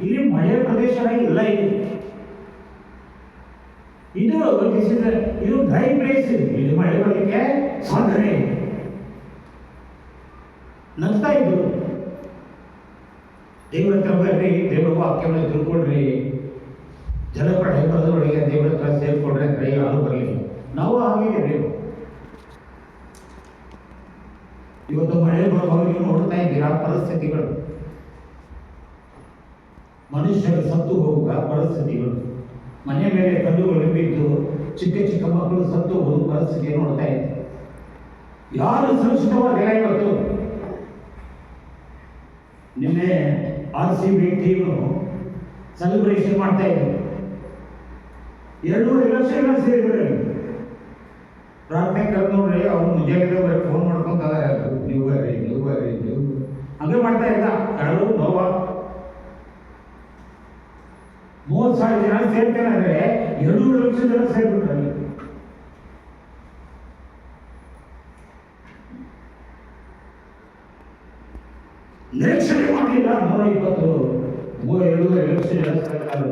ಇಲ್ಲಿ ಮಳೆ ಪ್ರದೇಶ ಇಲ್ಲ. ಇದು ಇದು ಡ್ರೈ ಪ್ಲೇಸ್. ಇದು ಮಳೆ ಬರಲಿಕ್ಕೆ ಸಾಧನೆ ನಗ್ತಾ ಇದ್ದು ದೇವರ ಹತ್ರ ಬರ್ರಿ, ದೇವರ ವಾಕ್ಯವನ್ನು ತಿಳ್ಕೊಳ್ರಿ, ಜಲಪ್ರಳಯ ಬರೋದ್ರೊಳಗೆ ದೇವರ ಹತ್ರ ಸೇರ್ಕೊಳ್ರಿ ಅಂದ್ರೆ ಯಾರು ಬರಲಿಲ್ಲ. ನಾವು ಹಾಗೆ ಇವತ್ತು ಮಳೆ ಬರುವಾಗ ನೀವು ನೋಡ್ತಾ ಇದ್ದೀರಾ ಪರಿಸ್ಥಿತಿಗಳು, ಮನುಷ್ಯರು ಸತ್ತು ಹೋಗುವ ಪರಿಸ್ಥಿತಿಗಳು, ಮನೆ ಮೇಲೆ ಕಲ್ಲುಗಳು ಬಿದ್ದು ಚಿಕ್ಕ ಚಿಕ್ಕ ಮಕ್ಕಳು ಸತ್ತು ಹೋಗುವ ಪರಿಸ್ಥಿತಿ ನೋಡ್ತಾ ಇದ್ದೀವಿ. ಯಾರು ಸುರಕ್ಷಿತವಾಗಿಲ್ಲ ಇವತ್ತು. ನಿನ್ನೆ RCB ಟೀಮು ಸೆಲೆಬ್ರೇಷನ್ ಮಾಡ್ತಾ ಇದ್ರು. 2 ಲಕ್ಷ ಸೇರಿದ್ರೆ ಪ್ರಾರ್ಥನೆ ಕರೆದು ನೋಡ್ರಿ, ಅವ್ರು ಮುಂಜಾನೆ ಫೋನ್ ಮಾಡ್ಕೊಂತಾರೆ, ನೀವು ಬರ್ರಿ ಹಂಗೆ ಮಾಡ್ತಾ ಇದ್ದ. ಯಾರು ನೋವ 30,000 ಜನ ಸೇರ್ತಾರೆ ಅಂದ್ರೆ 2 ಲಕ್ಷ ಜನ ಸೇರ್ಬಿಟ್ರಲ್ಲಿ. ನಿರೀಕ್ಷಣೆ ಮಾಡಲಿಲ್ಲ. 120-132 ಲಕ್ಷ ಜನ ಸೇರ್ತಾರೆ.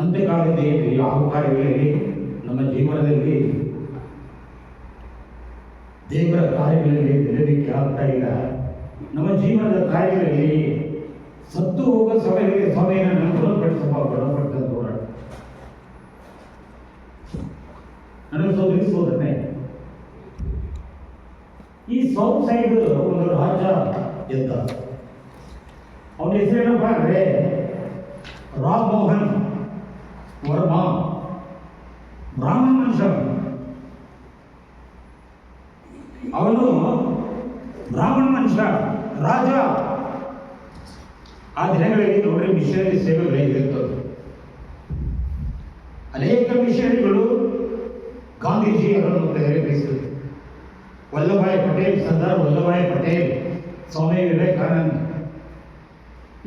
ಅಂತ್ಯಕಾಲದಲ್ಲಿ ಯಾವ ಕಾರ್ಯಗಳಲ್ಲಿ ನಮ್ಮ ಜೀವನದಲ್ಲಿ ದೇವರ ಕಾರ್ಯಗಳಲ್ಲಿ ಬೆಳೆಯಲಿಕ್ಕೆ ಆಗ್ತಾ ಇಲ್ಲ. ನಮ್ಮ ಜೀವನದ ಕಾರ್ಯಗಳಲ್ಲಿ ಸತ್ತು ಹೋಗುವ ಸಮಯದಲ್ಲಿ ಸಮಯನ ಗುಣಪಡಿಸಬಹುದು. ಹೋರಾಟ ಅನುಸರಿಸುವುದನ್ನೇ ಈ ಸೌತ್ ಸೈಡ್ ಒಂದು ರಾಜ ಎದ್ದ. ಅವನ ಹೆಸರೇನಪ್ಪ ಅಂದ್ರೆ ರಾಮ್ ಮೋಹನ್ ವರ್ಮಾ. ಬ್ರಾಹ್ಮಣ ಮನುಷ್ಯ. ಅವನು ಬ್ರಾಹ್ಮಣ ಮನುಷ್ಯ, ರಾಜ. ಆ ದಿನಗಳಲ್ಲಿ ನೋಡ್ರಿ ಮಿಷನರಿ ಸೇವೆಗಳಿರುತ್ತದೆ. ಅನೇಕ ಮಿಷನರಿಗಳು ಗಾಂಧೀಜಿಯವರನ್ನು ಪ್ರೇರೇಪಿಸಿದರು. ವಲ್ಲಭಾಯ್ ಪಟೇಲ್, ಸರ್ದಾರ್ ವಲ್ಲಭಾಯ್ ಪಟೇಲ್, ಸ್ವಾಮಿ ವಿವೇಕಾನಂದ,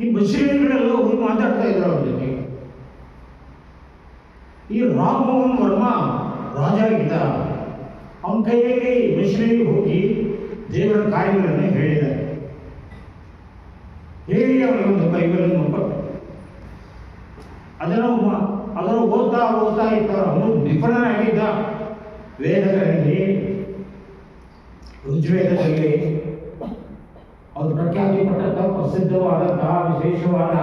ಈ ಮಿಷನರಿಗಳೆಲ್ಲ ಹೋಗಿ ಮಾತಾಡ್ತಾ ಇದ್ರು ಅವ್ರ ಜೊತೆ. ಈ ರಾಮ್ ಮೋಹನ್ ವರ್ಮಾ ರಾಜ ಇದ್ದ. ಅವನ ಕೈಯಲ್ಲಿ ಮಿಷನರಿ ಹೋಗಿ ದೇವರ ಕಾರ್ಯಗಳನ್ನು ಹೇಳಿದ್ದಾರೆ. ಹೇಳಿ ಅವನಿಗೊಂದು ಬೈಬಲನ್ನು ಕೊಟ್ಟು ಅದನ್ನು ಓದ್ತಾ ಇರ್ತಾರೆ. ಅವನು ನಿಪುಣನಾಗಿದ್ದ ವೇದಗಳಲ್ಲಿ, ಋಗ್ವೇದದಲ್ಲಿ. ಅದು ಪ್ರಖ್ಯಾತಿಪಟ್ಟಂತಹ ಪ್ರಸಿದ್ಧವಾದಂತಹ ವಿಶೇಷವಾದ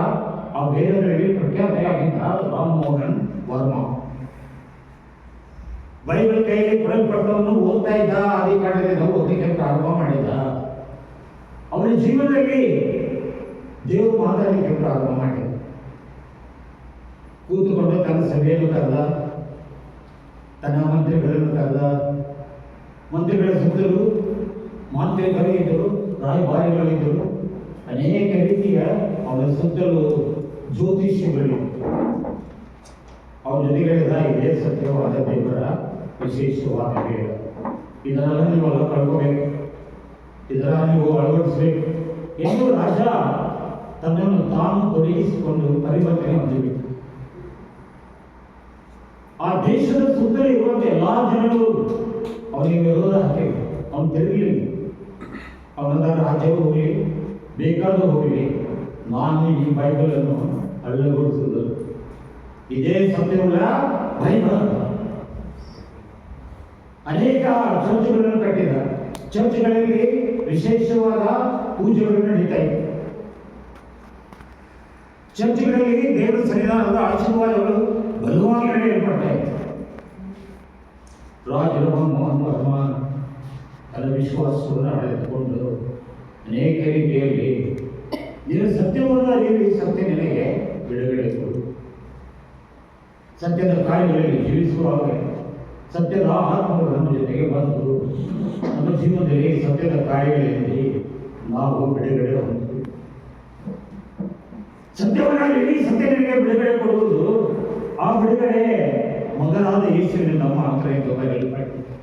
ಆ ವೇದಗಳಲ್ಲಿ ಪ್ರಖ್ಯಾತಿಯಾಗಿದ್ದ ರಾಮ್ ಮೋಹನ್ ವರ್ಮಾ. ಬೈಬಲ್ ಕೈಯಲ್ಲಿ ಕೊಡಲ್ಪಟ್ಟವನ್ನು ಓದ್ತಾ ಇದ್ದ. ಆದಿ ಕಾಂಡದಿಂದ ಓದಲಿಕ್ಕೆ ಪ್ರಾರಂಭ ಮಾಡಿದ್ದ. ಅವನ ಜೀವನದಲ್ಲಿ ದೇವರು ಮಾತಾಡಲಿಕ್ಕೆ ಪ್ರಾರಂಭ ಮಾಡಿದ. ಕೂತುಕೊಂಡು ತನ್ನ ಸಭೆಯನ್ನು ಕರೆದ, ತನ್ನ ಮಂತ್ರಿಗಳನ್ನು ಕರೆದ. ಮಂತ್ರಿಗಳ ಸುತ್ತಲೂ ಮಾಂತ್ರಿಕರು ಇದ್ದರು, ರಾಯಭಾರಿಗಳಿದ್ದರು, ಅನೇಕ ರೀತಿಯ ಅವರ ಸುತ್ತಲೂ ಜ್ಯೋತಿಷ್ಯಗಳು. ಅವ್ರ ಜೊತೆಗಳಿಂದ ಇದೇ ಸತ್ಯವಾದ ದೇವರ ವಿಶೇಷವಾದ ವೇದ. ಇದನ್ನೆಲ್ಲ ನೀವೆಲ್ಲ ಕಳ್ಕೋಬೇಕು, ಇದನ್ನ ನೀವು ಅಳವಡಿಸಬೇಕು ಎಂದು ರಾಜ ತನ್ನನ್ನು ತಾನು ತೊಡಗಿಸಿಕೊಂಡು ಪರಿವರ್ತನೆ ಹೊಂದಬೇಕು. ಆ ದೇಶದ ಸುತ್ತಲೂ ಇರುವಂತೆ ಎಲ್ಲಾ ಜನರು ಅವನಿಗೆ ವಿರೋಧ ಹಾಕಿದ್ರು. ಅವನು ತಿರುಗಲಿ, ಅವನ ರಾಜ್ಯವು ಹೋಗಲಿ, ಬೇಕಾದ ಹೋಗಲಿ, ನಾನು ಈ ಬೈಬಲನ್ನು ಅಳ್ಳಗೊಳಿಸುವುದು. ಇದೇ ಸತ್ಯವುಳ್ಳ ಬೈಬಲ್. ಅನೇಕ ಚರ್ಚ್ಗಳನ್ನು ಕಟ್ಟಿದ. ಚರ್ಚ್ಗಳಲ್ಲಿ ವಿಶೇಷವಾದ ಪೂಜೆಗಳು ನಡೀತಾ ಇತ್ತು. ಚರ್ಚ್ಗಳಲ್ಲಿ ದೇವರ ಸನ್ನಿಧಾನದ ಆಶೀರ್ವಾದಗಳು ಬಲವಾಗಿ ನಡೆಯಲ್ಪಡ್ತಾ ಇತ್ತು. ರಾಜ ಮೋಹನ್ ವರ್ಮಾ ತನ್ನ ವಿಶ್ವಾಸವನ್ನು ಅಳೆದುಕೊಂಡು ಅನೇಕ ರೀತಿಯಲ್ಲಿ ನೀನು ಸತ್ಯವನ್ನು ಅರಿಯಲಿ, ಸತ್ಯ ನಿನಗೆ ಬಿಡುಗಡೆ ಕೊಡು. ಸತ್ಯದ ಕಾರ್ಯಗಳಲ್ಲಿ ಜೀವಿಸುವಾಗ ಸತ್ಯದ ಆತ್ಮಗಳು ನಮ್ಮ ಜೊತೆಗೆ ಬಂದು ನಮ್ಮ ಜೀವನದಲ್ಲಿ ಸತ್ಯದ ಕಾರ್ಯಗಳಲ್ಲಿ ನಾವು ಬಿಡುಗಡೆ ಹೊಂದುತ್ತೇವೆ. ಸತ್ಯವನ್ನಾಗಲಿ ಸತ್ಯನಿಗೆ ಬಿಡುಗಡೆ ಕೊಡುವುದು. ಆ ಬಿಡುಗಡೆ ಮಗನಾದ ಯೇಸುವಿನ ನಮ್ಮ ಹತ್ರ ಎಂದು ಬರೆಯಲ್ಪಟ್ಟಿದೆ.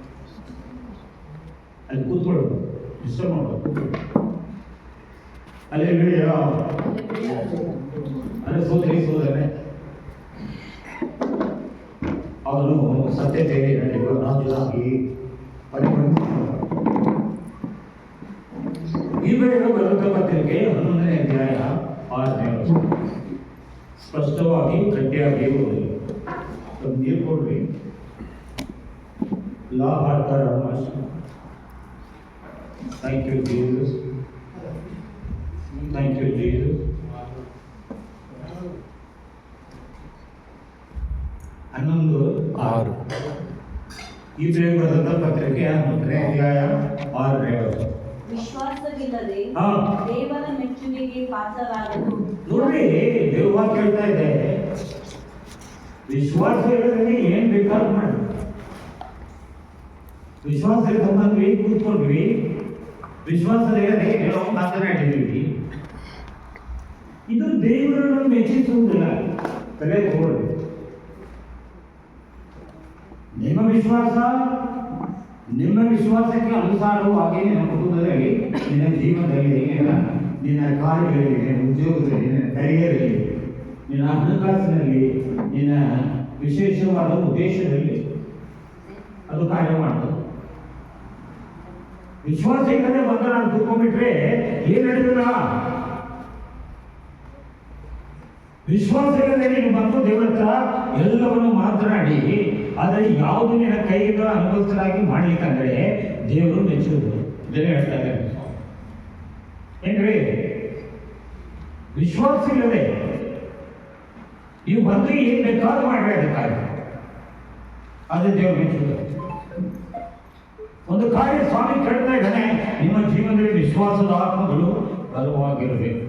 ಅಲ್ಲಿ ಕೂತ್ಕೊಳ್ಳೋದು, ಡಿಸ್ಟರ್ಬ್ ಮಾಡೋದು. ಅಲ್ಲಿ ಅದೇ ಸೋದರನೆ ಅವನು ಸತ್ಯತೆ ನಡೆಯುವ ರಾಜನಾಗಿ ಪರಿಗಣಿಸಿದ. ಈ ವೇಳೆ ಬರೆದ ಪತ್ರಿಕೆ 11ನೇ ಸ್ಪಷ್ಟವಾಗಿ ಗಟ್ಟಿಯಾಗಿ ಇರುವುದಿಲ್ಲ. ಸ್ವಲ್ಪ ನೀರು ಕೊಡ್ರಿ. ಲಾ ಹಾಡ್ತಾರ master. Thank you Jesus, thank you Jesus. 11:6 ಇಬ್ರಿಯ ಬರೆದ ಪತ್ರಿಕೆ 11ನೇ ಅಧ್ಯಾಯ 6ನೇ ವಚನ. ವಿಶ್ವಾಸವಿಲ್ಲದೆ ದೇವರ ಮೆಚ್ಚುಗೆಗೆ ಪಾತ್ರರಾಗದು. ನೋಡಿ, ದೇವವಾಕ್ಯ ಹೇಳ್ತಾ ಇದೆ, ವಿಶ್ವಾಸ ಇಲ್ಲದೆ ಏನ್ ಬೇಕಾದ್ರೂ ಮಾಡಿ. ವಿಶ್ವಾಸ ಬಂದ್ವಿ, ಕೂತ್ಕೊಂಡ್ವಿ, ವಿಶ್ವಾಸದಲ್ಲಿ ಏನೋ ಮಾತನಾಡಿದ್ವಿ, ಇದು ದೇವರನ್ನು ಮೆಚ್ಚಿಸುವುದಿಲ್ಲ. ತಲೆ ತಗೊಳ್ಳಿ. ನಿಮ್ಮ ವಿಶ್ವಾಸಕ್ಕೆ ಅನುಸಾರವಾಗಿ ನಿನ್ನ ಕುಟುಂಬದಲ್ಲಿ, ನಿನ್ನ ಜೀವನದಲ್ಲಿ, ನಿನ್ನ ಕಾರ್ಯಗಳಲ್ಲಿ, ನಿನ್ನ ಉದ್ಯೋಗದಲ್ಲಿ, ನಿನ್ನ ಕರಿಯರಲ್ಲಿ, ನಿನ್ನ ಹಣಕಾಸಿನಲ್ಲಿ, ನಿನ್ನ ವಿಶೇಷವಾದ ಉದ್ದೇಶದಲ್ಲಿ ಅದು ಕಾರ್ಯ ಮಾಡ್ತದೆ. ವಿಶ್ವಾಸ ಇಲ್ಲದೆ ಬಂದ ನಾನು ಕೂತ್ಕೊಂಡ್ಬಿಟ್ರೆ ಏನ್ ನಡೆದಿಲ್ಲ. ವಿಶ್ವಾಸ ಇಲ್ಲದೆ ನೀನು ಬಂದು ದೇವರ ಹತ್ರ ಎಲ್ಲವನ್ನು ಮಾತನಾಡಿ ಆದರೆ ಯಾವುದು ನಿನ್ನ ಕೈಯಿಂದ ಅನುಭವಿಸಲಾಗಿ ಮಾಡ್ಲಿಕ್ಕಂದ್ರೆ ದೇವರು ಮೆಚ್ಚುವುದು. ಜನ ಹೇಳ್ತಾ ಇದ್ದಾರೆ ಏನ್ರಿ, ವಿಶ್ವಾಸ ಇಲ್ಲದೆ ನೀವು ಬಂದು ಏನ್ ಬೇಕಾದ್ರೂ ಮಾಡ್ರಿ, ಅದಕ್ಕಾಗಿ ಅದೇ ದೇವರು ಮೆಚ್ಚುವುದು. ಒಂದು ಕಾರ್ಯ ಸ್ವಾಮಿ ಕೇಳ್ತಾ ಇದ್ದಾನೆ, ನಿಮ್ಮ ಜೀವನದಲ್ಲಿ ವಿಶ್ವಾಸದ ಆತ್ಮಗಳು ಬಲವಾಗಿರಬೇಕು.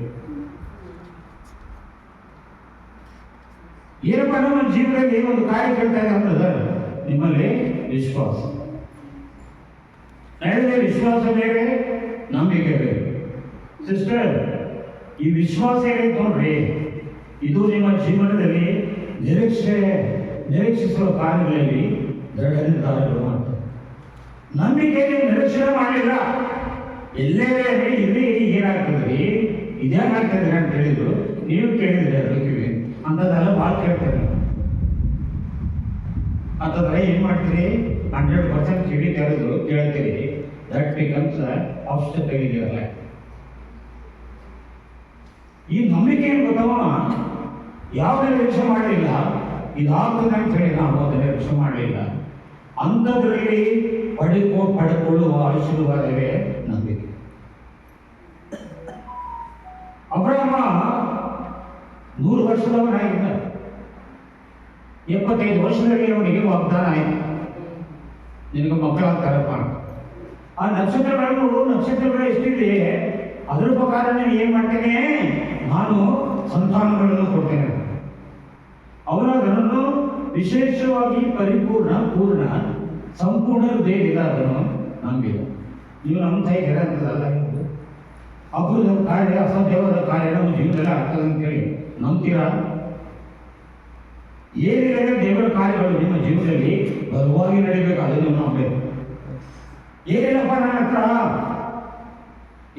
ಏನಪ್ಪ ನಮ್ಮ ಜೀವನದಲ್ಲಿ ಒಂದು ಕಾರ್ಯ ಕೇಳ್ತಾ ಇದೆ ಅಂದ್ರೆ ನಿಮ್ಮಲ್ಲಿ ವಿಶ್ವಾಸ. ಹೇಳಿದ್ರೆ ವಿಶ್ವಾಸ ಬೇರೆ, ನಂಬಿಕೆ ಬೇರೆ. ಸಿಸ್ಟರ್, ಈ ವಿಶ್ವಾಸ ಏನೈತೆ ನೋಡ್ರಿ, ಇದು ನಿಮ್ಮ ಜೀವನದಲ್ಲಿ ನಿರೀಕ್ಷಿಸುವ ಕಾರ್ಯಗಳಲ್ಲಿ ದೃಢ ನಿರ್ಧಾರಗಳು ಮಾಡ್ತಾರೆ. ನಂಬಿಕೆ ನೀವು ನಿರೀಕ್ಷಣೆ ಮಾಡಲಿಲ್ಲ, ಎಲ್ಲೇ ಇಲ್ಲಿ ಏನಾಗ್ತದ್ರಿ, ಇದೇನಾಗ್ತದ್ರಿ ಅಂತ ಹೇಳಿದ್ರು, ನೀವು ಕೇಳಿದ್ರಿ ಅದಕ್ಕೆ ಅಂಥದ್ದೆಲ್ಲ ಭಾಳ ಕೇಳ್ತಾರೆ. ಅಂತಂದ್ರೆ ಏನ್ ಮಾಡ್ತೀರಿ, 100% ಕಿಡಿ ತೆರೆದು ಕೇಳ್ತೀರಿ. That becomes obstacle in your life. ಈ ನಂಬಿಕೆ ಏನು ಗೊತ್ತವ, ಯಾವುದೇ ನಿರೀಕ್ಷೆ ಮಾಡಲಿಲ್ಲ, ಇದಾಗ್ತದೆ ಅಂತ ಹೇಳಿ ನಾವು ಅದನ್ನ ನಿರೀಕ್ಷೆ ಮಾಡಲಿಲ್ಲ. ಅಂಥದ್ರಲ್ಲಿ ಪಡೆದುಕೊಳ್ಳುವ ಆಶೀರ್ವಾದವೇ ನಂಬಿಕೆ. ಅಬ್ರಹಾಮ 100 ವರ್ಷದವನಾಗಿದ್ದ. 75 ವರ್ಷದಲ್ಲಿ ಅವನಿಗೆ ವಾಗ್ದಾನ ಆಯಿತು, ನಿನಗೆ ಮಕ್ಕಳಾಗ್ತಾರಪ್ಪ. ಆ ನಕ್ಷತ್ರಗಳು ಎಷ್ಟಿದೆ ಅದರ ಪ್ರಕಾರ ನಾನು ಏನ್ ಮಾಡ್ತೇನೆ, ನಾನು ಸಂತಾನಗಳನ್ನು ಕೊಡ್ತೇನೆ. ಅವರನ್ನು ವಿಶೇಷವಾಗಿ ಪೂರ್ಣ ಸಂಪೂರ್ಣ ಹೃದಯದಿಂದ ಅದನ್ನು ನಂಬಿದ. ನೀವು ನಮ್ಮ ಕೈ ಗೆರಲ್ಲ, ಅಪುರದ ಕಾರ್ಯ, ಅಸಾಧ್ಯವಾದ ಕಾರ್ಯ ನಮ್ಮ ಜೀವನದಲ್ಲಿ ಆಗ್ತದೆ ಅಂತೇಳಿ ನಂಬ್ತೀರಾ? ಏನಿದೆ ದೇವರ ಕಾರ್ಯಗಳು ನಿಮ್ಮ ಜೀವನದಲ್ಲಿ ಬಲವಾಗಿ ನಡೀಬೇಕು, ಅದನ್ನು ನಂಬಬೇಕು. ಏನಿಲ್ಲಪ್ಪ ನನ್ನ ಹತ್ರ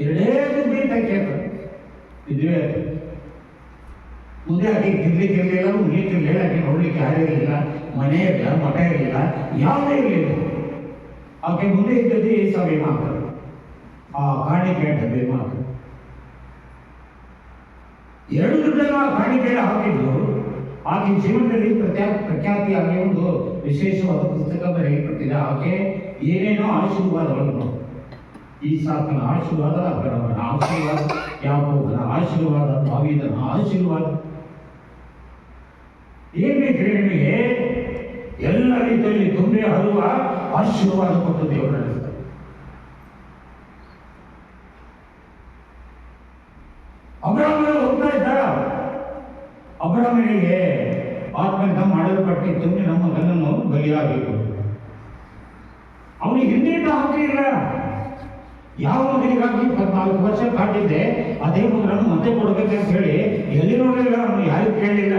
2 ದುಡ್ಡು ಅಂತ ಕೇಳ್ತಾರೆ, ಇದುವೇ ಮುಂದೆ ಆಕೆ ತಿರ್ಲಿಕ್ಕಿರಲಿಲ್ಲ, ಉಣ್ಲಿಕ್ಕಿರಲಿಲ್ಲ, ಆಕೆ ನೋಡ್ಲಿಕ್ಕೆ ಯಾರೇ ಇರಲಿಲ್ಲ, ಮನೆ ಇರಲಿಲ್ಲ, ಮಠ ಇರಲಿಲ್ಲ, ಯಾವುದೇ ಇರಲಿಲ್ಲ. ಆಕೆ ಮುಂದೆ ಇದ್ದದ್ದು ಏಸವೇ ಮಾತು, ಆ ಕಾಣಿಕೆ ಡಬ್ಬೆ ಮಾತು. 2 ದುಡ್ಡನ್ನು ಆ ಕಾಣಿಕೆಯಲ್ಲಿ ಹಾಕಿದ್ದು ಆಕೆ ಜೀವನದಲ್ಲಿ ಪ್ರಖ್ಯಾತಿಯಾಗಿ ಒಂದು ವಿಶೇಷವಾದ ಪುಸ್ತಕ ಬರೆಯಲ್ಪಟ್ಟಿದೆ. ಆಕೆ ಏನೇನೋ ಆಶೀರ್ವಾದಗಳನ್ನು, ಈ ಸಾಕನ ಆಶೀರ್ವಾದ, ಅಬ್ರಹಾಮನ ಆಶೀರ್ವಾದ, ಯಾಕೋಬನ ಆಶೀರ್ವಾದ, ದಾವೀದನ ಆಶೀರ್ವಾದ, ಏನ್ ಬೇಕ್ರಿ ನಿಮಗೆ? ಎಲ್ಲ ರೀತಿಯಲ್ಲಿ ತುಂಬೆ ಹರುವ ಆಶೀರ್ವಾದ ಕೊಟ್ಟು ದೇವರು ನಡೆಸ್ತಾರೆ. ಅಬ್ರಹಾಮನ ಹೋಗ್ತಾ ಇದ್ದ. ಅಬ್ರಹಾಮನಿಗೆ ಆತ್ಮನಿಂದ ಮಾಡಲ್ಪಟ್ಟಿದ್ದು ನಮ್ಮ ಮಗನನ್ನು ಬಲಿಯಾಗಬೇಕು. ಅವನಿಗೆ ಹಿಂದಿನಿಂದ ಹಾಕಲಿಲ್ಲ. ಯಾವ ಮಗನಿಗಾಗಿ 14 ವರ್ಷ ಕಾಟಿದ್ದೆ, ಅದೇ ಮಗನನ್ನು ಮತ್ತೆ ಕೊಡ್ಬೇಕಂತ ಹೇಳಿ ಎಲ್ಲಿ ನೋಡಲಿಲ್ಲ, ಅವನು ಯಾರಿಗೂ ಕೇಳಲಿಲ್ಲ.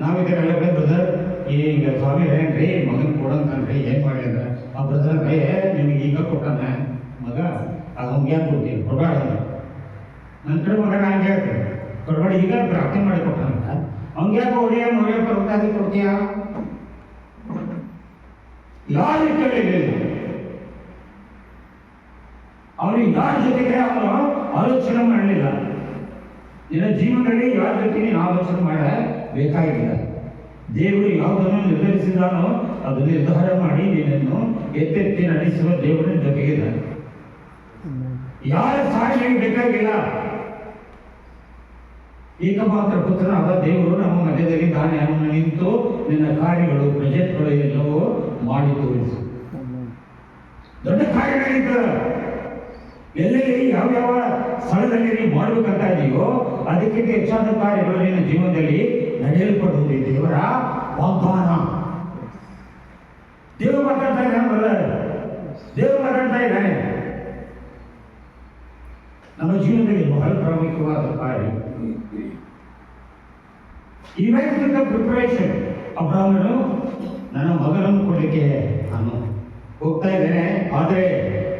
ನಾವಿದ್ದೀರಲ್ಲ ಬ್ರದರ್, ಈಗ ಸ್ವಾಮಿ ಏನ್ರಿ ಮಗನ ಕೊಡಂತನ್ರಿ, ಏನ್ ಮಾಡಿ ಅಂದ್ರೆ ಆ ಬ್ರದರ್ ನಿಮಗೆ ಈಗ ಕೊಟ್ಟಾನ ಮಗ, ಅದು ಹಂಗೆ ಕೊಡ್ತೀನಿ, ಕೊಡಬೇಡ. ನನ್ನ ಕಡೆ ಮಗನ ಹಂಗೆ ಹೇಳ್ತೀನಿ, ಕೊಡಬೇಡ, ಈಗ ಪ್ರಾರ್ಥನೆ ಮಾಡಿ ಕೊಟ್ಟಾನಂತ ಹಂಗ್ಯಾಕೆ ಹೊಡೆಯ ನೋಡ್ಯಪ್ಪ ರೊಕ್ಕಾದಿ ಕೊಡ್ತೀಯ? ಯಾರು ಕೇಳಿಲ್ಲ. ಅವನಿಗೆ ಯಾರ ಜೊತೆಗೆ ಅವನು ಆಲೋಚನೆ ಮಾಡಲಿಲ್ಲ. ನಿನ್ನ ಜೀವನದಲ್ಲಿ ಯಾರ ಜೊತೆ ನೀನು ಆಲೋಚನೆ ಮಾಡಬೇಕಾಗಿಲ್ಲ. ದೇವರು ಯಾವುದನ್ನು ನಿರ್ಧರಿಸಿದಾನೋ ಅದು ನಿರ್ಧಾರ ಮಾಡಿ ನಿನ್ನನ್ನು ಎತ್ತೆತ್ತಿ ನಡೆಸುವ ದೇವರ ಜೊತೆಗಿದ್ದಾನೆ. ಯಾರ ಸಹಾಯ ಬೇಕಾಗಿಲ್ಲ. ಏಕಮಾತ್ರ ಪುತ್ರನಾದ ದೇವರು ನಮ್ಮ ಮಧ್ಯದಲ್ಲಿ ದಾನೆ ಅವನು ನಿಂತು ನಿನ್ನ ಕಾರ್ಯಗಳು ಪ್ರೊಜೆಕ್ಟ್ಗಳು ಎಲ್ಲವೂ ಮಾಡಿ ತೋರಿಸು. ದೊಡ್ಡ ಕಾರ್ಯಗಳಿದ್ದ ಎಲ್ಲೆಲ್ಲಿ ಯಾವ್ಯಾವ ಸ್ಥಳದಲ್ಲಿ ನೀವು ಮಾಡಬೇಕಂತ ಇದೆಯೋ ಅದಕ್ಕಿಂತ ಹೆಚ್ಚಾದ ಕಾರ್ಯಗಳು ನಿನ್ನ ಜೀವನದಲ್ಲಿ ನಡೆಯಲ್ಪಡುವುದು ದೇವರ ವಾಗ್ದಾನ. ದೇವರು ಮಾತಾಡ್ತಾ ಇದ್ದಾನೆ. ದೇವರು ಮಾತಾಡ್ತಾ ಇದ್ದಾನೆ. ನಮ್ಮ ಜೀವನದಲ್ಲಿ ಬಹಳ ಪ್ರಾಮುಖ್ಯವಾದ ಕಾರ್ಯ ಈವೆಂಟ್ ಪ್ರಿಪರೇಷನ್. ಅಬ್ರಾಹ್ಮನು ನನ್ನ ಮಗನನ್ನು ಕೊಡಲಿಕ್ಕೆ ನಾನು ಹೋಗ್ತಾ ಇದ್ದೇನೆ, ಆದರೆ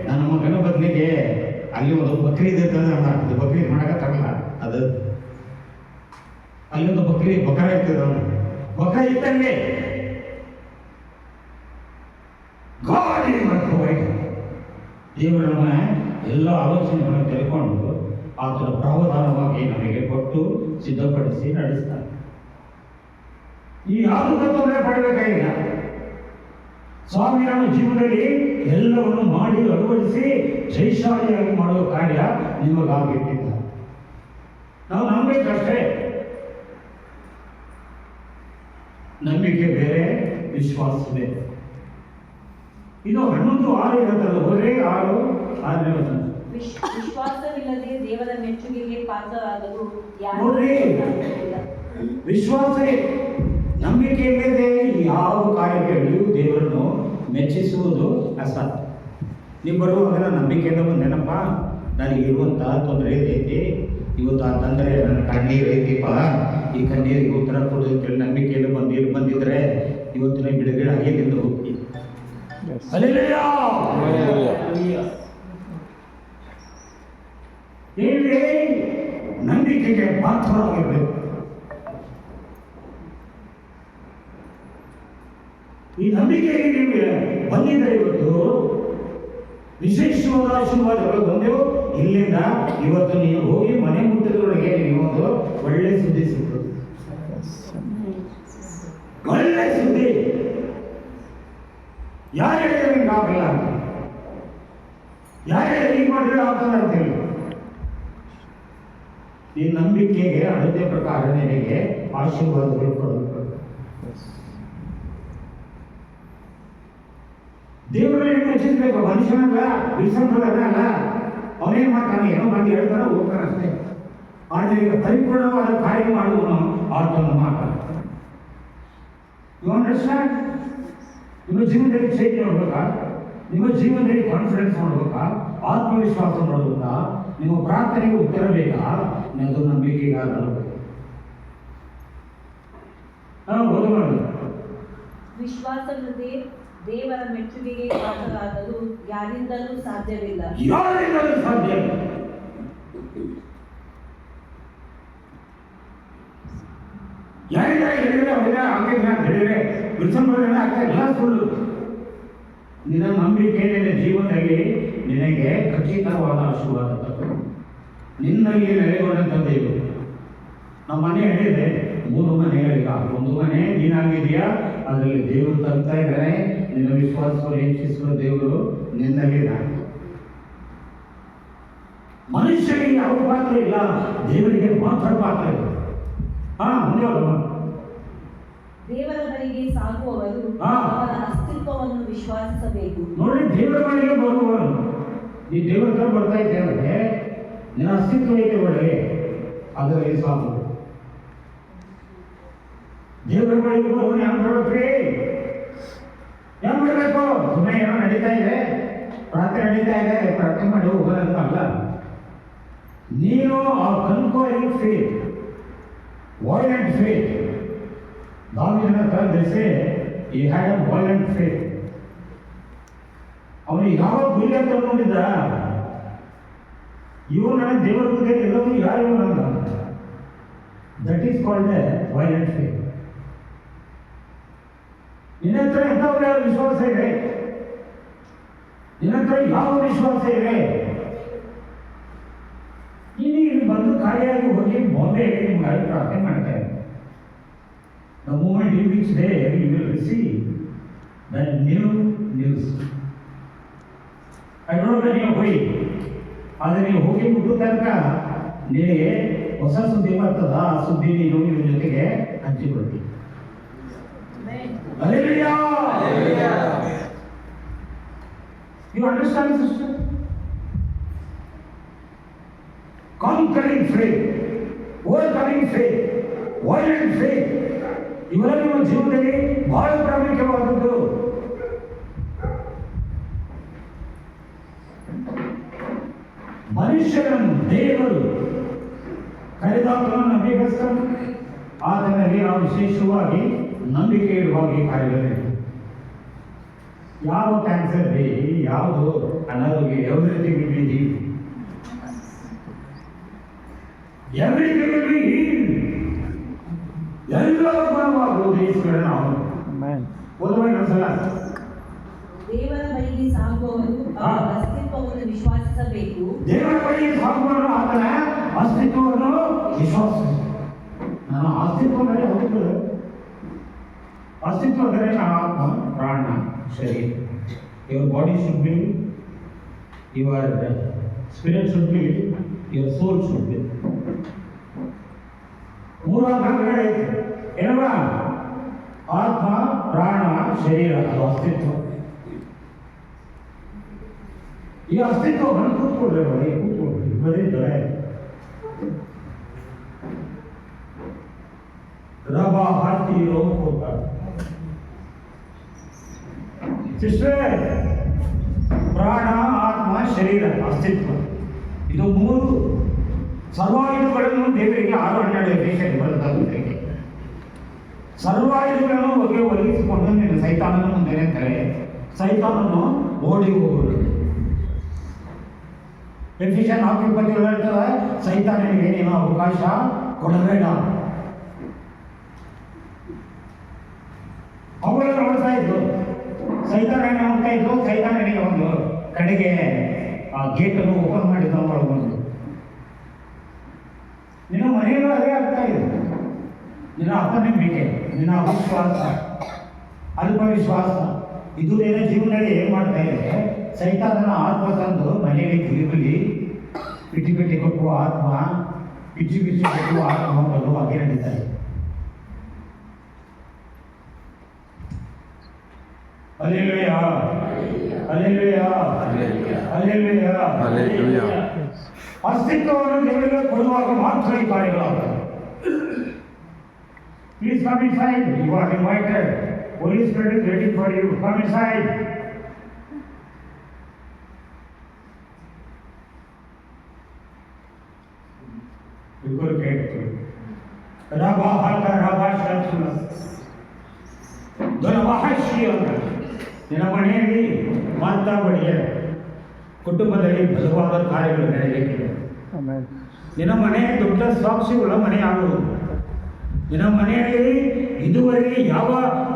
ನನ್ನ ಮಗನ ಬದಲಿಗೆ ಅಲ್ಲಿ ಒಂದು ಬಕ್ರೀದ್ ಇರ್ತದೆ. ಅದು ಬಕ್ರೀದ್ ಮಾಡಕತ್ತಾಗಲ್ಲ. ಅದು ಅಲ್ಲೊಂದು ಬಕ್ರ ಇರ್ತದೆ. ಬಕ್ರ ಇತ್ತಂಗೆ ಗಾಡಿ ಮಾಡ್ಕೋಬೇಕು. ದೇವರು ನಮ್ಮ ಎಲ್ಲ ಆಲೋಚನೆಗಳನ್ನು ತೆಗೆದುಕೊಂಡು ಆತನ ಪ್ರಾವಧಾನವಾಗಿ ನಮಗೆ ಕೊಟ್ಟು ಸಿದ್ಧಪಡಿಸಿ ನಡೆಸ್ತಾರೆ. ಈ ಯಾವುದೂ ತೊಂದರೆ ಪಡಬೇಕಾಗಿಲ್ಲ. ಸ್ವಾಮಿ ನಮ್ಮ ಜೀವನದಲ್ಲಿ ಎಲ್ಲವನ್ನು ಮಾಡಿ ಅಳವಡಿಸಿ ಜೈಶಾಲಿಯಾಗಿ ಮಾಡುವ ಕಾರ್ಯ ನಿಮಗಾಗಿಟ್ಟಿದ್ದ. ನಾವು ನಂಬಬೇಕಷ್ಟೇ. ನಂಬಿಕೆ ಬೇರೆ, ವಿಶ್ವಾಸ ಬೇರೆ. ಇದು 11:6 ಇರುತ್ತದೆ. ಹೋದ್ರೆ 6:6ನೇ ವಚನ. ವಿಶ್ವಾಸವಿಲ್ಲದೆ ದೇವರ ಮೆಚ್ಚುಗೆಗೆ ಪಾತ್ರರಾಗಲು ನೋಡ್ರಿ, ವಿಶ್ವಾಸ ನಂಬಿಕೆ ಇಲ್ಲದೆ ಯಾವ ಕಾರ್ಯಗಳಿಗೂ ದೇವರನ್ನು ಮೆಚ್ಚಿಸುವುದು ಅಸಾಧ್ಯ. ನೀವು ಬರುವಾಗೆಲ್ಲ ನಂಬಿಕೆಯಿಂದ ಬಂದೇನಪ್ಪ, ನನಗೆ ಇರುವಂತಹ ತೊಂದರೆ ಐತಿ, ಇವತ್ತು ಆ ತೊಂದರೆ ನನ್ನ ಕಣ್ಣೀರು ಐತಿಪ್ಪ, ಈ ಕಣ್ಣೀರಿಗೆ ಉತ್ತರ ಕೊಡೋದಕ್ಕೆ ನಂಬಿಕೆಯಿಂದ ಬಂದಿದ್ರೆ ಇವತ್ತಿನ ಬಿಡುಗಡೆ ಆಗಿದ್ದು ಹೋಗ್ತೀನಿ. ಇಲ್ಲಿ ನಂಬಿಕೆಗೆ ಪಾತ್ರರಾಗಿರಬೇಕು. ಈ ನಂಬಿಕೆಗೆ ನಿಮಗೆ ಬಂದಿದ್ದರೆ ಇವತ್ತು ವಿಶೇಷವಾದ ಆಶೀರ್ವಾದಗಳು ಬಂದೆವು. ಇಲ್ಲಿಂದ ಇವತ್ತು ನೀವು ಹೋಗಿ ಮನೆ ಮುಟ್ಟಿದ್ರೊಳಗೆ ನೀವೊಂದು ಒಳ್ಳೆ ಸುದ್ದಿ ಸಿಗ್ತದೆ. ಒಳ್ಳೆ ಸುದ್ದಿ. ಯಾರು ಹೇಳಿದ್ರೆ ನಿಮ್ಗೆ ಆಗಲ್ಲ ಅಂತ, ಯಾರು ಹೇಳಿದ್ರೆ ಈಗ ಮಾಡಿದ್ರೆ ಆಗ್ತದೆ ಅಂತೇಳಿ ಈ ನಂಬಿಕೆಗೆ ಅಳತೆ ಪ್ರಕಾರ ನಿನಗೆ ಆಶೀರ್ವಾದಗಳು ಕೊಡಬೇಕು. ದೇವರಲ್ಲಿ ಮೆಚ್ಚಿಸಬೇಕು. ಮನುಷ್ಯನಲ್ಲ, ವಿಸಂಪ್ರದಾಯ ಅಲ್ಲ. ಅವನೇನ್ ಮಾಡ್ತಾನೆ, ಏನೋ ಬಂದು ಹೇಳ್ತಾನೆ, ಹೋಗ್ತಾನೆ ಅಷ್ಟೇ. ಆದರೆ ಈಗ ಪರಿಪೂರ್ಣವಾದ ಕಾರ್ಯ ಮಾಡುವನು ಆತನ ಮಾತಾಡ. You understand? ನಿಮ್ಮ ಜೀವನದಲ್ಲಿ ಚೇಂಜ್ ನೋಡ್ಬೇಕಾ? ನಿಮ್ಮ ಜೀವನದಲ್ಲಿ ಕಾನ್ಫಿಡೆನ್ಸ್ ನೋಡ್ಬೇಕಾ? ಆತ್ಮವಿಶ್ವಾಸ ನೋಡ್ಬೇಕಾ? ನಿಮ್ಮ ಪ್ರಾರ್ಥನೆಗೆ ಉತ್ತರ ಬೇಕಾ? ಅದು ನಂಬಿಕೆಗಾರರು. ಓದು ಮಾಡಿ. ವಿಶ್ವಾಸವಿಲ್ಲದೆ ದೇವರ ಮೆಚ್ಚುಗೆಗೆ ಪಾತ್ರರಾಗಲು ಯಾರಿಂದಲೂ ಸಾಧ್ಯವಿಲ್ಲ. ಯಾರಿಂದಲೂ ಸಾಧ್ಯ ಇಲ್ಲ. ಯಾರಿಂದ ಹೇಳಿದ್ರೆ ಅವರ ಆಗಿಲ್ಲ ಅಂತ ಹೇಳಿದ್ರೆ ವಿಸಂಬಂಧನೆ ಆಗ್ತಾ ಇಲ್ಲ. ಸುಳ್ಳು. ನಿನ್ನ ನಂಬಿಕೆ ನಿನ್ನ ಜೀವನದಲ್ಲಿ ನಿನಗೆ ಖಚಿತವಾದ ಆಶೀರ್ವಾದ ತಪ್ಪು ನಿನ್ನಲ್ಲಿ ನೆಲೆಗೊಂಡಂಥ ದೇವರು. ನಮ್ಮ ಮನೆ ಹೇಳಿದೆ 3 ಮನೆಗಳೀಗ. ಒಂದು ಮನೆ ನೀನಾಗಿದೆಯಾ, ಅದರಲ್ಲಿ ದೇವರು ತಗ್ತಾ ಇದ್ದಾನೆ. ನಿನ್ನ ವಿಶ್ವಾಸವನ್ನು ಹೆಚ್ಚಿಸುವ ದೇವರು ನಿನ್ನಲ್ಲಿ ಇದ್ದಾನೆ. ಮನುಷ್ಯರಿಗೆ ಯಾವ ಪಾತ್ರ ಇಲ್ಲ, ದೇವರಿಗೆ ಮಾತ್ರ ಪಾತ್ರ ಇದೆ. ಮುಂದೆ ದೇವರ ಬಳಿಗೆ ಸಾಗುವವರು ಅವರ ಅಸ್ತಿತ್ವವನ್ನು ವಿಶ್ವಾಸಿಸಬೇಕು. ನೋಡಿ, ದೇವರ ಬಳಿಗೆ ಬರುವವರು, ಈ ದೇವರ ಹತ್ರ ಬರ್ತಾ ಇದ್ದೇವೆ, ನಿನ್ನ ಅಸ್ತಿತ್ವ ಇದೆ ಒಳಗೆ, ಅದರಲ್ಲಿ ಸಾಕು. ದೇವರ ಬಳಿಗೆ ಬರುವನು ಹೆಂಗ್ ಬರ್ಬೇಕ್ರಿ? ಹೆಂಗ್ ಬಿಡಬೇಕು? ಸುಮ್ಮನೆ ಏನೋ ನಡೀತಾ ಇದೆ, ಪ್ರಾರ್ಥನೆ ನಡೀತಾ ಇದೆ, ಪ್ರಾರ್ಥನೆ ಮಾಡಿ ಹೋಗೋದಂತ ಅಲ್ಲ. ನೀನು ಆ ಕನ್ಕ್ವೈರಿಂಗ್ ಫೇತ್, ವಾಯ್ಲೆಂಟ್ ಫೇತ್. ದಾವೀದನ ಹತ್ರ ದೇಸೆ he had a violent faith. ಅವನಿಗೆ ಯಾವ ಗುರಿ ಅಂತ ನೋಡಿದ್ದ, ಇವರು ನನ್ನ ದೇವರ ಬಗ್ಗೆ ಎಲ್ಲವೂ ಯಾರು ಅಂತ. That is called A violent faith. ನಿನ್ನ ಹತ್ರ ಎಂಥವ್ರ ವಿಶ್ವಾಸ ಇದೆ? ನಿನ್ನ ಹತ್ರ ಯಾವ ವಿಶ್ವಾಸ ಇದೆ? ನೀನು ಇಲ್ಲಿ ಒಂದು ಕಾರ್ಯಾಗಿ ಹೋಗಿ ಬಾಂಬೆಗೆ ನಿಮ್ಗೆ ಪ್ರಾರ್ಥನೆ ಮಾಡ್ತಾ ಇದ್ದಾರೆ. The moment you reach there, you will receive the new news. I don't know when you are going. ಆದರೆ ನೀವು ಹೋಗಿ ಮುಟ್ಟೋ ತನಕ ನಿನಗೆ ಹೊಸ ಸುದ್ದಿ ಬರ್ತದ. ಆ ಸುದ್ದಿ ನೀನು ಇವ್ರ ಜೊತೆಗೆ ಹಂಚಿಕೊಳ್ತೀವಿ. Hallelujah! You understand, sister? Conquering faith, overcoming faith, violent faith. ಇವೆಲ್ಲ ನಿಮ್ಮ ಜೀವನದಲ್ಲಿ ಬಹಳ ಪ್ರಾಮುಖ್ಯವಾದದ್ದು. ಮನುಷ್ಯರನ್ನು ದೇವರು ಕರೆದಾತನನ್ನು ನಂಬಿಕಸ್ತನು. ಆತನಲ್ಲಿ ನಾವು ವಿಶೇಷವಾಗಿ ನಂಬಿಕೆ ಇಡುವಾಗಿ ಕಾರ್ಯಗಳು. ಯಾವ ಕ್ಯಾನ್ಸರ್ ರೀ, ಯಾವುದು ಅನಾರೋಗ್ಯ, everything will be healed. Everything will be healed. ಎಲ್ಲವೂ ಗುಣವಾಗುವುದು ಯೇಸುವಿನ ನಾಮದಲ್ಲಿ. ಓದುವಾಗ ಒಂದ್ಸಲ ದೇವರ ಬಳಿಗೆ ಸಾಗುವವರು ಅವರ ಅಸ್ತಿತ್ವವನ್ನು ವಿಶ್ವಾಸಿಸಬೇಕು. ದೇವರ ಬಳಿಗೆ ಸಾಗುವವರು ಆತನ ಅಸ್ತಿತ್ವವನ್ನು ವಿಶ್ವಾಸಿಸಬೇಕು. ನನ್ನ ಅಸ್ತಿತ್ವ ಅಂದರೆ ಹೌದು. ಅಸ್ತಿತ್ವ ಅಂದರೆ ನನ್ನ ಆತ್ಮ, ಪ್ರಾಣ, ಶರೀರ. Your body should be, your spirit should be, your soul should be. ಮೂರು ಭಾಗಗಳೈತೆ. ಏನವ? ಆತ್ಮ, ಪ್ರಾಣ, ಶರೀರ, ಅದು ಅಸ್ತಿತ್ವ. ಈ ಅಸ್ತಿತ್ವವನ್ನು ಕೂತ್ಕೊಳ್ರಿ, ಕೂತ್ಕೊಳ್ರಿ, ಬರೀ ದೊರೆ ರಬ ಹಾಕಿ ಹೋಗ ಸಿಸ್ಟರ್. ಪ್ರಾಣ, ಆತ್ಮ, ಶರೀರ, ಅಸ್ತಿತ್ವ, ಇದು ಮೂರು ಸರ್ವಾಯುಧಗಳನ್ನು ದೇವರಿಗೆ 6-12 ದೇಶಕ್ಕೆ ಬರುತ್ತದೆ. ಸರ್ವಾಯುಧಗಳನ್ನು ಒದಗಿಸಿಕೊಂಡು ನಿನ್ನ ಸೈತಾನನ ಮುಂದೆ ನಿಂತರೆ ಸೈತಾನನು ಓಡಿ ಹೋಗುವುದು. ಎಫಿಷಿಯನ್ 4:27 ಹೇಳ್ತದೆ, ಸೈತಾನನಿಗೆ ನೀನು ಅವಕಾಶ ಕೊಡಬೇಡ. ಅವುಗಳನ್ನು ನೋಡ್ತಾ ಇದ್ದು ಸೈತಾನ ಏನು ಹೋಗ್ತಾ ಇದ್ದು, ಸೈತಾನನಿಗೆ ಒಂದು ಕಡೆಗೆ ಆ ಗೇಟನ್ನು ಓಪನ್ ಮಾಡಿದ ಒಳಗೊಂಡು ನಿನ್ನ ಮನೆಯಲ್ಲೂ ಅದೇ ಆಗ್ತಾ ಇದೆ. ನಿನ್ನ ಅಪನಂಬಿಕೆ, ನಿನ್ನ ಅವಿಶ್ವಾಸ, ಅಲ್ಪ ವಿಶ್ವಾಸ, ಇದು ನಿನ್ನ ಜೀವನದಲ್ಲಿ ಏನು ಮಾಡ್ತಾ ಇದೆ? ಸೈತಾನನ ಆತ್ಮ ತಂದು ಮನೆಯಲ್ಲಿ ತಿರುಗಲಿ ಪಿಟಿ ಪಿಟಿ ಕೊಟ್ಟುವ ಆತ್ಮ, ಪಿಚ್ಚಿ ಪಿಚ್ಚಿ ಕೊಟ್ಟುವ ಆತ್ಮ ಬರುವಾಗೆ ನಡೀತಾ ಇದೆ. ಹಲ್ಲೆಲೂಯಾ, ಹಲ್ಲೆಲೂಯಾ, ಹಲ್ಲೆಲೂಯಾ, ಹಲ್ಲೆಲೂಯಾ. ಅಸ್ತಿತ್ವವನ್ನು ದೇವರಿಗೆ ಕೊಡುವಾಗ ಮಾತ್ರ ಈ ಕಾರ್ಯಗಳಾಗುತ್ತವೆ. Please come inside. You are invited. Holy Spirit is waiting for you. Come inside. बिल्कुल कहते रबा हल्का रबा शब्द ಧನವಹಶಿ ಅಂತ ನಿನ್ನ ಮನೆಯಲ್ಲಿ ಮಾತಾ ಬಡಿಯ ಕುಟುಂಬದಲ್ಲಿ ಬಲವಾದ ಕಾರ್ಯಗಳು ನಡೆಯಲಿಕ್ಕಿದೆ. ನಿನ್ನ ಮನೆ ದೊಡ್ಡ ಸಾಕ್ಷಿಗಳ ಮನೆ ಆಗುವುದು. ನಿನ್ನ ಮನೆಯಲ್ಲಿ ಇದುವರೆಗೆ ಯಾವ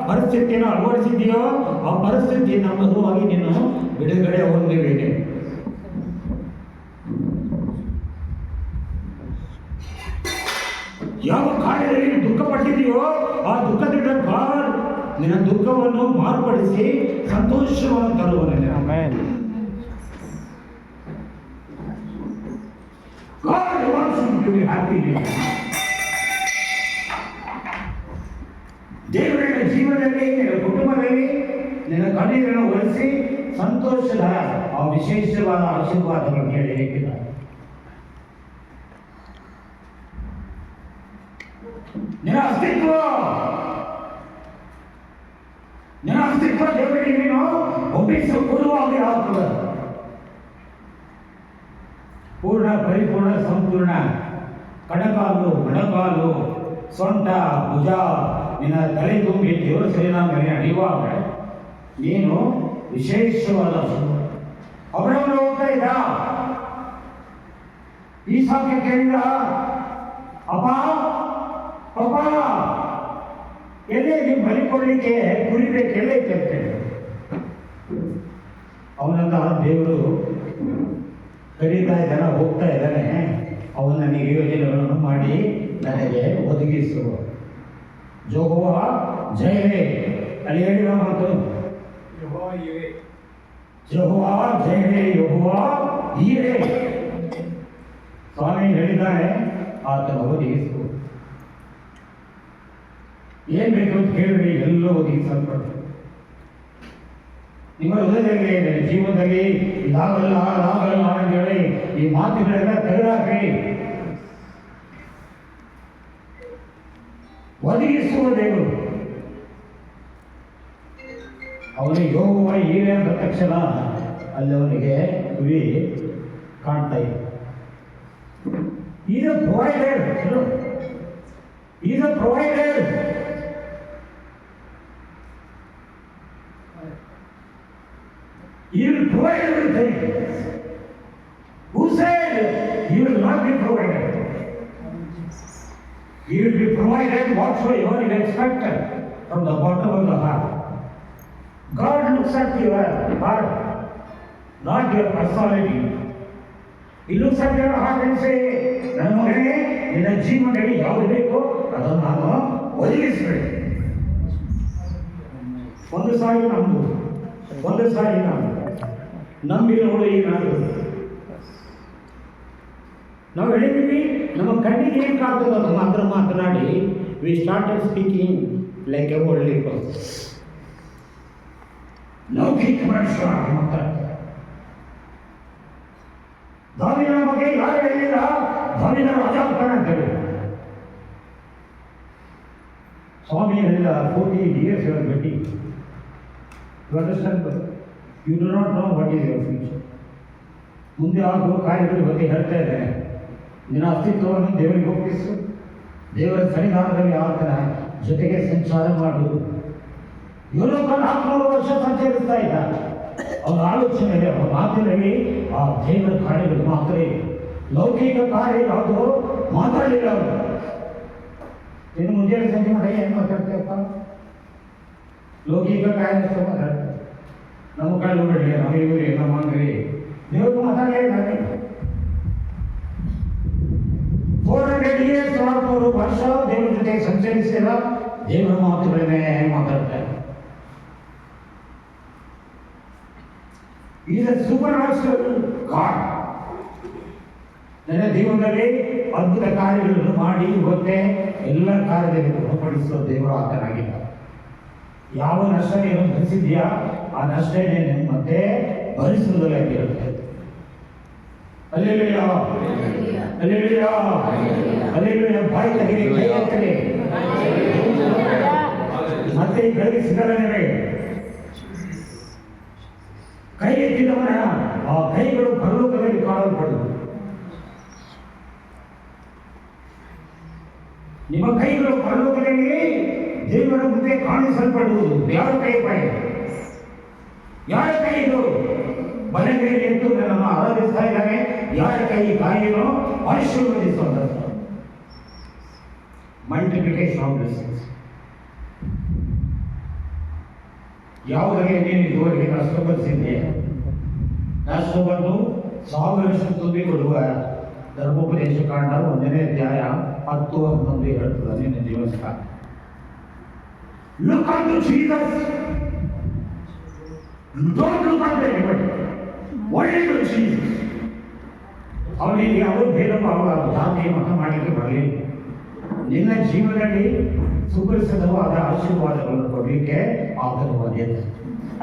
ಪರಿಸ್ಥಿತಿಯನ್ನು ಅಳವಡಿಸಿದೆಯೋ ಆ ಪರಿಸ್ಥಿತಿಯನ್ನು ಬಲವಾಗಿ ನೀನು ಬಿಡುಗಡೆ ಹೊಂದಿದ್ದೇನೆ. ಯಾವ ಕಾರ್ಯದಲ್ಲಿ ದುಃಖಪಟ್ಟಿದೆಯೋ ಆ ದುಃಖದಿಂದ ಗಾಡ್ ನಿನ್ನ ದುಃಖವನ್ನು ಮಾರ್ಪಡಿಸಿ ಸಂತೋಷವನ್ನು ತರುವನು. God wants you to be happy. ದೇವರ ಜೀವನದಲ್ಲಿ, ನಿನ್ನ ಕುಟುಂಬದಲ್ಲಿ ನಿನ್ನ ಕಣ್ಣೀರನ್ನು ಒರೆಸಿ ಸಂತೋಷದ ಆ ವಿಶೇಷವಾದ ಆಶೀರ್ವಾದಗಳನ್ನು ಹೇಳಿದ್ದಾರೆ. ನಿನ್ನ ಅಸ್ತಿತ್ವ ದೇವರಿಗೆ ನೀನು ಒಪ್ಪಿಸಿ ಕೊಡುವಾಗ ಆಗ್ತದೆ. ಪೂರ್ಣ, ಪರಿಪೂರ್ಣ, ಸಂಪೂರ್ಣ ಕಣಕಾಲು, ಮೊಣಕಾಲು, ಸೊಂಟ, ಭುಜ, ನಿನ್ನ ತಲೆ ತುಂಬಿ ದೇವರ ಸರಿನ ಮೇಲೆ ನಡೆಯುವಾಗ ನೀನು ವಿಶೇಷವಾದ ಅವರನ್ನು ಹೋಗ್ತಾ ಇದ್ದ. ಈ ಸಾಧ್ಯ ಕೇಳಿದ, ಅಪ್ಪ ಅಪ್ಪ ಎಲ್ಲಿ ಬಲಿ ಕೊಡಲಿಕ್ಕೆ ಕುರಿಬೇಕು, ಎಲ್ಲೈತೆ. ಅವನಂತ ದೇವರು ಕರೀತಾ ಇದ್ದಾನೆ, ಹೋಗ್ತಾ ಇದ್ದಾನೆ. ಅವನು ನನಗೆ ಯೋಜನೆಗಳನ್ನು ಮಾಡಿ ನನಗೆ ಒದಗಿಸು. ಯೆಹೋವ ಜೈರೇ, ಅಲ್ಲಿ ಹೇಳಿದ ಮಾತು ಯೆಹೋವ ಜೈರೇ, ಯೆಹೋವ ಈರೇ. ಸ್ವಾಮಿ ಹೇಳಿದ್ದಾನೆ, ಆತನ ಒದಗಿಸು. ಏನ್ ಬೇಕು ಅಂತ ಕೇಳಿದ್ರೆ ಎಲ್ಲ ಒದಗಿಸಲ್ಪಟ್ಟು ನಿಮ್ಮ ಹೃದಯದಲ್ಲಿ ಜೀವನದಲ್ಲಿ ಇದಾಗಲ್ಲ ಅದಾಗಲ್ಲ ಅಂತ ಹೇಳಿ ಈ ಮಾತುಗಳೆಲ್ಲ ತೆಗೆದಾಕ್ರಿ. ಒದಗಿಸುವ ದೇವರು ಅವನು ಯೆಹೋವ ಈರೇ ಅಂದ ತಕ್ಷಣ ಅಲ್ಲಿ ಅವನಿಗೆ ಗುರಿ ಕಾಣ್ತಾ ಇದೆ. Is a provider, is a provider. He will provide everything. Who said he will not be provided? He will be provided whatsoever you expect from the bottom of the heart. God looks at your heart, not your personality. He looks at your heart and say, ನನ್ನ ಮಗನೇ, ನಿನ್ನ ಜೀವನದಲ್ಲಿ ಯಾವುದು ಬೇಕೋ ಅದನ್ನು ನಾನು ಒದಗಿಸಬೇಕು. ಒಂದು ಸಾರಿ ನಮ್ಮದು, ಒಂದು ಸಾರಿ ನಾನು ನಂಬಿ ನೋಡಿ. ನಾವು ಹೇಳಿದ್ವಿ, ನಮ್ಮ ಕಣ್ಣಿಗೆ ಏನು ಕಾಣ್ತದೆ ಅದು ಮಾತ್ರ ಮಾತನಾಡಿ we started speaking like A worldly person. ಲೌಕಿಕ ಮನುಷ್ಯ ಮಾತಾಡ್ತಾರೆ. ದಾವಿದನ ಬಗ್ಗೆ ಯಾರು ಹೇಳಿಲ್ಲ, ದಾವಿದ ರಾಜ ಆಗ್ತಾನೆ ಅಂತ ಹೇಳಿ. ಸ್ವಾಮಿ ಹೇಳಿಲ್ಲ 40 years you are getting. You understand? You do not know what is your future. ಮುಂದೆ ಆಗುವ ಕಾರ್ಯಗಳ ಬಗ್ಗೆ ಹೇಳ್ತಾ ಇದ್ದೇನೆ. ನಿನ್ನ ಅಸ್ತಿತ್ವವನ್ನು ದೇವರಿಗೆ ಒಪ್ಪಿಸು. ದೇವರ ಸನ್ನಿಧಾನದಲ್ಲಿ ಆತನ ಜೊತೆಗೆ ಸಂಚಾರ ಮಾಡು. ಇವನು 400 ವರ್ಷ ಸಂಚರಿಸ್ತಾ ಇದ್ದ. ಅವನ ಆಲೋಚನೆಯಲ್ಲಿ, ಅವನ ಮಾತಿನಲ್ಲಿ ಆ ದೇವರ ಕಾರ್ಯಗಳು ಮಾತ್ರ ಇದೆ. ಲೌಕಿಕ ಕಾರ್ಯ ಯಾವುದು ಮಾತಾಡಲಿಲ್ಲ ಅವರು. ಇನ್ನು ಮುಂಜಾನೆ ಸಂಜೆ ಮಠ ಏನು ಮಾತಾಡ್ತೀಯಪ್ಪ? ಲೌಕಿಕ ಕಾರ್ಯ ಮಾತಾಡ್ತಾರೆ. ನಮ್ಮ ಕಾಳು ಬಿಡಲಿ, ನಮ್ಮ ಇವ್ರಿ, ನಮ್ಮ ಅಂಗ್ರಿ, ದೇವರು ಮಾತಾಡಲೇ ಇದ್ದಾನೆ. 400 years 400 ವರ್ಷ ದೇವರ ಜೊತೆ ಸಂಚರಿಸಿದ ದೇವರ ಮಾತುಗಳನ್ನೇ ಮಾತಾಡ್ತಾರೆ. Is a super natural god. ನನ್ನ ಜೀವನದಲ್ಲಿ ಅದ್ಭುತ ಕಾರ್ಯಗಳನ್ನು ಮಾಡಿ ಇವತ್ತೇ ಎಲ್ಲ ಕಾರ್ಯದಲ್ಲಿ ಗುಣಪಡಿಸುವ ದೇವರು ಆತನಾಗಿದ್ದ. ಯಾವ ನಷ್ಟ ನೀನು ಭರಿಸಿದ್ಯಾ ಆ ನಷ್ಟ ನೀನು ಮತ್ತೆ ಭರಿಸುವುದಿರುತ್ತೆ. Alleluia, alleluia, alleluia. ಬಾಯಿ ತೆಗೆದು ಕೈ ಎತ್ತಲಿ. ಮತ್ತೆ ಈ ಬೆಳಗ್ಗೆ ಸಿಗಲೇ ಕೈ ಎತ್ತಿದವನ ಆ ಕೈಗಳು ಪರಲೋಕದಲ್ಲಿ ಕಾಣಲ್ಪಡುವುದು. ನಿಮ್ಮ ಕೈಗಳು ಪರಲೋಕದಲ್ಲಿ ದೇವರ ಮುಂದೆ ಕಾಣಿಸಲ್ಪಡುವುದು. ಯಾರ ಕೈ ಬಾಯಿ? ಯಾರ ಕೈ ಇದು? ಬಲಗೈಯಲ್ಲಿ ಎತ್ತು ನನ್ನನ್ನು ಆರಾಧಿಸ್ತಾ ಇದ್ದಾನೆ. ಯಾರ ಕೈ ಕಾಯಿನೋ ಆಶೀರ್ವದಿಸುವಂತ ಮಲ್ಟಿಪ್ಲಿಕೇಶನ್ ಆಫ್ ಬ್ಲೆಸ್ಸಿಂಗ್ಸ್. ಯಾವುದಕ್ಕೆ ನೀನು ಇದುವರೆಗೆ ನಷ್ಟ ಬರೆಸಿದ್ದೆ? ನಷ್ಟವನ್ನು 1000 ತುಂಬಿಕೊಡುವ ಧರ್ಮೋಪದೇಶ ಕಾಂಡ 1ನೇ ಅಧ್ಯಾಯ 10, 11 ಹೇಳ್ತದೆ ನಿನ್ನ ಜೀವನ. Look unto Jesus. Don't look unto anybody. Only to Jesus. ಅವನಿಗೆ ಯಾವ ಭೇದ ಭಾವ ಜಾತಿ ಮತ ಮಾಡಲಿಕ್ಕೆ ಬರಲಿಲ್ಲ. ನಿನ್ನ ಜೀವನದಲ್ಲಿ ಸುಪರಿಚಿತವಾದ ಆಶೀರ್ವಾದಗಳನ್ನು ಕೊಡಲಿಕ್ಕೆ ಆತನ ಬಾಧ್ಯತೆ.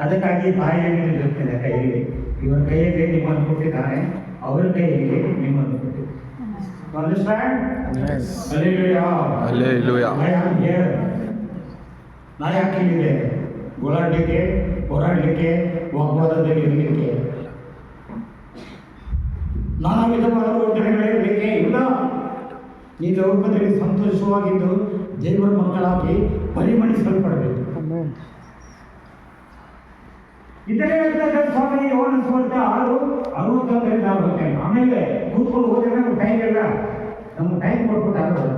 ಅದಕ್ಕಾಗಿ ತಾಯಿಯಲ್ಲಿ ನಿಲ್ಲುತ್ತಿದೆ ಕೈಯಲ್ಲಿ. ಇವರ ಕೈಯಲ್ಲಿ ನಿಮ್ಮನ್ನು ಕೊಟ್ಟಿದ್ದಾನೆ, ಅವರ ಕೈಯಲ್ಲಿ ನಿಮ್ಮನ್ನು ಕೊಟ್ಟಿದ್ದಾನೆ. Understand? Yes. Hallelujah. Hallelujah. I am here. ನಾ ಯಾಕೆ ಇಲ್ಲಿದೆ? ಓಡಾಡಲಿಕ್ಕೆ, ಹೋರಾಡಲಿಕ್ಕೆ, ವಾಗ್ವಾದದಲ್ಲಿ ಇರಲಿಕ್ಕೆ, ನಾನಾ ವಿಧವಾದ ಯೋಜನೆಗಳಿರಲಿಕ್ಕೆ ಇಲ್ಲ. ಈ ಲೋಕದಲ್ಲಿ ಸಂತೋಷವಾಗಿದ್ದು ದೇವರ ಮಕ್ಕಳಾಗಿ ಪರಿಮಣಿಸಲ್ಪಡಬೇಕು. ಇದನ್ನೇ ಹೇಳ್ತಾರೆ ಸ್ವಾಮಿ ಯೋಹಾನ ಸುವಾರ್ತೆ 6:61 ನಾವು ಹೋಗ್ತೇವೆ. ಆಮೇಲೆ ಕೂತ್ಕೊಂಡು ಹೋದ್ರೆ ನಮ್ಗೆ ಟೈಮ್ ಇಲ್ಲ. ನಮ್ಗೆ ಟೈಮ್ ಕೊಟ್ಬಿಟ್ಟು ಆಗಲ್ಲ.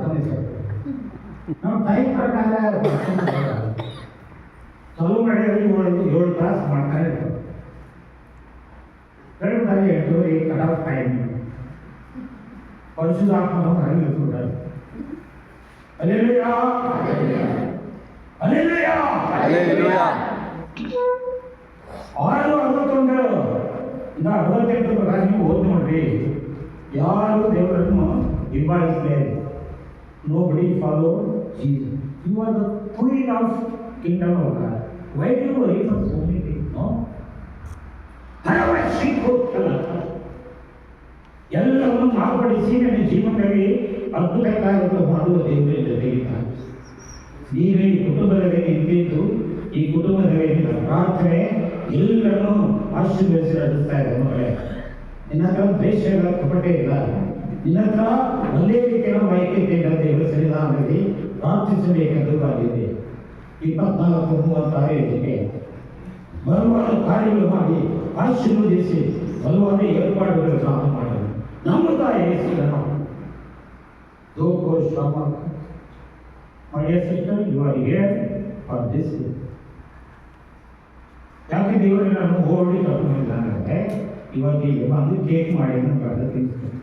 ನಮ್ಮ ಟೈಮ್ ಪ್ರಕಾರ ಚಲೋ ನಡೆಯಲ್ಲಿ 7 ತಾಸು ಮಾಡ್ತಾರೆ. ಕಡಿಮೆ 8 ಕಟ್ ಆಫ್ ಟೈಮ್. ಪರಿಶುದ್ಧಾತ್ಮನ ಹೊರಗಿಳಿಸ್ಬಿಟ್ಟಾರೆ. ಹಲ್ಲೆಲೂಯಾ, ಹಲ್ಲೆಲೂಯಾ, ಹಲ್ಲೆಲೂಯಾ. 6:61 ಇಂದ 68 ಪ್ರಕಾರ ನೀವು ಓದಿ ನೋಡ್ರಿ. ಯಾರು ದೇವರನ್ನು ಹಿಂಬಾಲಿಸಲೇ, nobody follow Jesus. You are the queen of kingdom of God. Why do you worry for so many things? No. ಎಲ್ಲವನ್ನು ಮಾರ್ಪಡಿಸಿ ನನ್ನ ಜೀವನದಲ್ಲಿ ಅದ್ಭುತ ಕಾರ್ಯಗಳು ಮಾಡುವ ದೇವರೇ ಜೊತೆಗಿದ್ದಾನೆ. ನೀವೇ ಈ ಕುಟುಂಬದಲ್ಲಿ ನಿಂತಿದ್ದು, ಈ ಕುಟುಂಬದಲ್ಲಿ ನಿನ್ನ ಪ್ರಾರ್ಥನೆ ಎಲ್ಲರನ್ನೂ ಆಶೀರ್ವದಿಸಿ ನಡೆಸ್ತಾ ಇದೆ. ಮಗಳೇ, ನಿನ್ನ ಹತ್ರ ದ್ವೇಷಗಳ ಕಪಟೆ ಇಲ್ಲ, ನಿನ್ನ ಹತ್ರ ಒಂದೇ ರೀತಿಯ ವೈಯಕ್ತಿಕ ದೇವರ ಸನ್ನಿಧಾನದಲ್ಲಿ ಪ್ರಾರ್ಥಿಸಬೇಕೆಂದು ಆಗಿದೆ. 24-36 ಬಲವಾದ ಕಾರ್ಯಗಳು ಮಾಡಿ ಆಶೀರ್ವದಿಸಿ ಬಲವಾದ ಏರ್ಪಾಡುಗಳು ನಾವು ಮಾಡಲು ನಮ್ಮ ತಾಯಿ ಹೆಸರನ್ನು ದೋಕೋ ಶ್ರಮ ಮಾಡಿಯ sister you are here for this. ಯಾಕೆ ದೇವರು ನಾನು ಓಡಿ ಕರ್ಕೊಂಡಿಲ್ಲ ಅಂದರೆ ಇವಾಗ ಈಗ ಬಂದು ಕೇಕ್ ಮಾಡಿ ಅಂತ ತಿಳಿಸ್ತಾರೆ.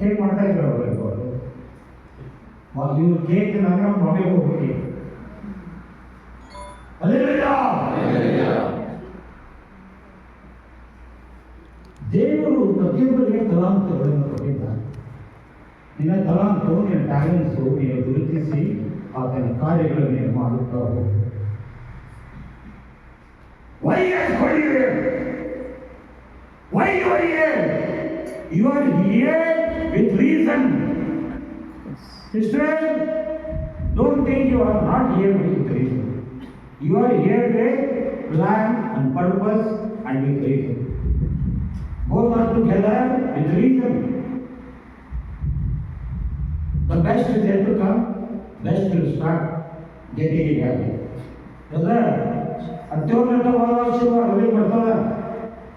ಕೇಕ್ ಮಾಡ್ತಾ ಇದ್ದಾರೆ ಅವರು ಇವ್ರು ಕೇಕ್ ನಂತರ ಮನೆಗೆ ಹೋಗಿ ದೇವರು ಪ್ರತಿಯೊಬ್ಬರಿಗೆ ತಲಾಂತಗಳನ್ನು ಕೊಟ್ಟಿದ್ದಾರೆ. ನಿನ್ನ ತಲಾಂತು, ನಿನ್ನ ಟ್ಯಾಲೆಂಟ್ಸು ನೀನು ಗುರುತಿಸಿ ಆತನ ಕಾರ್ಯಗಳನ್ನು ನೀನು ಮಾಡುತ್ತಾ ಹೋಗು. Why you are here? Why you are here? You are here with reason. Sister, don't think you are not here with reason. You are here with plan and purpose and with reason. Both are together with reason. The best is yet to come. Best will start getting it happy. ಅತ್ಯುನ್ನತವಾದ ಆಶೀರ್ವಾದ ಬರ್ತದೆ.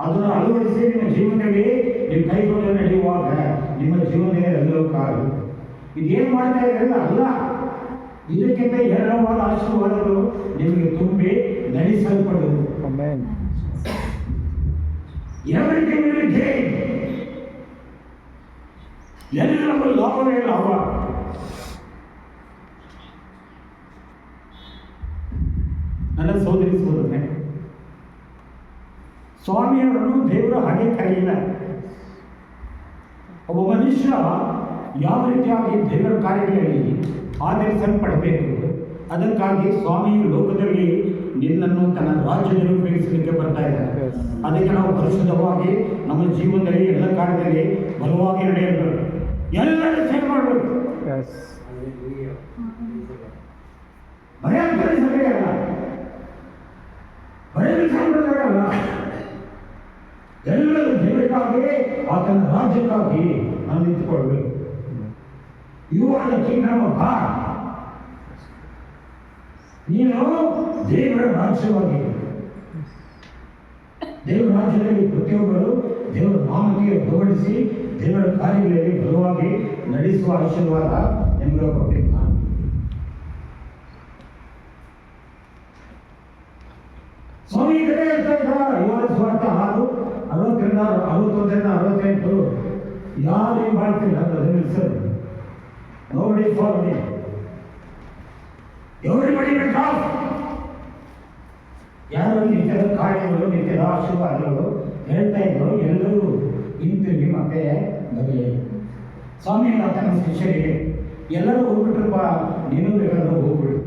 ಅದನ್ನು ಅಳವಡಿಸಿ ನಿಮ್ಮ ಜೀವನದಲ್ಲಿ ನೀವು ಕೈಗೊಂಡು ನಡೆಯುವಾಗ ನಿಮ್ಮ ಜೀವನದಲ್ಲಿ ಎಲ್ಲವೂ ಕಾರು. ಇದೇನು ಮಾಡ್ತಾ ಇದ್ರಲ್ಲ ಅಲ್ಲ, ಇದಕ್ಕಿಂತ ಎರಡವಾದ ಆಶೀರ್ವಾದಗಳು ನಿಮಗೆ ತುಂಬಿ ನಡೆಸಲ್ಪಡುವುದು. Everything will gain. ಎಲ್ಲವೂ ಲಾಭವೇ ಲಾಭ. ನನ್ನ ಸೋದರಿ ಸೋದರನೇ, ಸ್ವಾಮಿಯವರನ್ನು ದೇವರು ಹಾಗೆ ಕರೆಯಿಲ್ಲ. ಒಬ್ಬ ಮನುಷ್ಯ ಯಾವ ರೀತಿಯಾಗಿ ದೇವರ ಕಾರ್ಯಗಳಲ್ಲಿ ಆಧರಿಸಲ್ಪಡಬೇಕು, ಅದಕ್ಕಾಗಿ ಸ್ವಾಮಿಯು ಲೋಕದಲ್ಲಿ ನಿನ್ನನ್ನು ತನ್ನ ರಾಜ್ಯದಲ್ಲಿ ಉಪಯೋಗಿಸಲಿಕ್ಕೆ ಬರ್ತಾ ಇದ್ದಾರೆ. ಅದಕ್ಕೆ ನಾವು ಪರಿಶುದ್ಧವಾಗಿ ನಮ್ಮ ಜೀವನದಲ್ಲಿ ಎಲ್ಲ ಕಾರ್ಯದಲ್ಲಿ ಬಲವಾಗಿ ನಡೆಯಬೇಕು, ಎಲ್ಲರೂ ಸೇವೆ ಮಾಡಬೇಕು. ಭಯಂಕರ ಸಭೆ ಅಲ್ಲ, ಭಯಂಕರಲ್ಲ, ಎಲ್ಲರೂ ದೇವರಿಗಾಗಿ ಆತನ ರಾಜ್ಯಕ್ಕಾಗಿ ನಾವು ನಿಂತುಕೊಳ್ಬೇಕು. You are the kingdom of God. ನೀನು ದೇವರ ರಾಜ್ಯವಾಗಿ, ದೇವರ ರಾಜ್ಯದಲ್ಲಿ ಪ್ರತಿಯೊಬ್ಬರು ದೇವರ ನಾಮಕ್ಕೆ ಗೌರವಿಸಿ ದೇವರ ಕಾರ್ಯಗಳಲ್ಲಿ ಬಲವಾಗಿ ನಡೆಸುವ ಆಶೀರ್ವಾದ ನಿಮಗೆ ಕೊಟ್ಟಿಲ್ಲ. ಸ್ವಾಮಿ ಕಡೆ ಹೇಳ್ತಾ ಇದ್ದಾರೆ, ಇವರ ಸ್ವಾರ್ಥ 6:61-68 ಯಾರು ಮಾಡ್ತಿಲ್ಲ ಅದನ್ನು ಹೆಸರು ನೋಡಿ for me everybody will talk. ಯಾರು ನಿತ್ಯದ ಕಾರ್ಯಗಳು, ನಿತ್ಯದ ಆಶೀರ್ವಾದಗಳು ಹೇಳ್ತಾ ಇದ್ರು, ಎಲ್ಲರೂ ಹಿಂತಿರುಗಿ ಮತ್ತೆ ಬರಲಿ. ಸ್ವಾಮಿ ಆತನ ಶಿಷ್ಯರಿಗೆ ಎಲ್ಲರೂ ಹೋಗ್ಬಿಟ್ರಪ್ಪ, ನೀನು ಬೇಕಾದ್ರೂ ಹೋಗ್ಬಿಡು.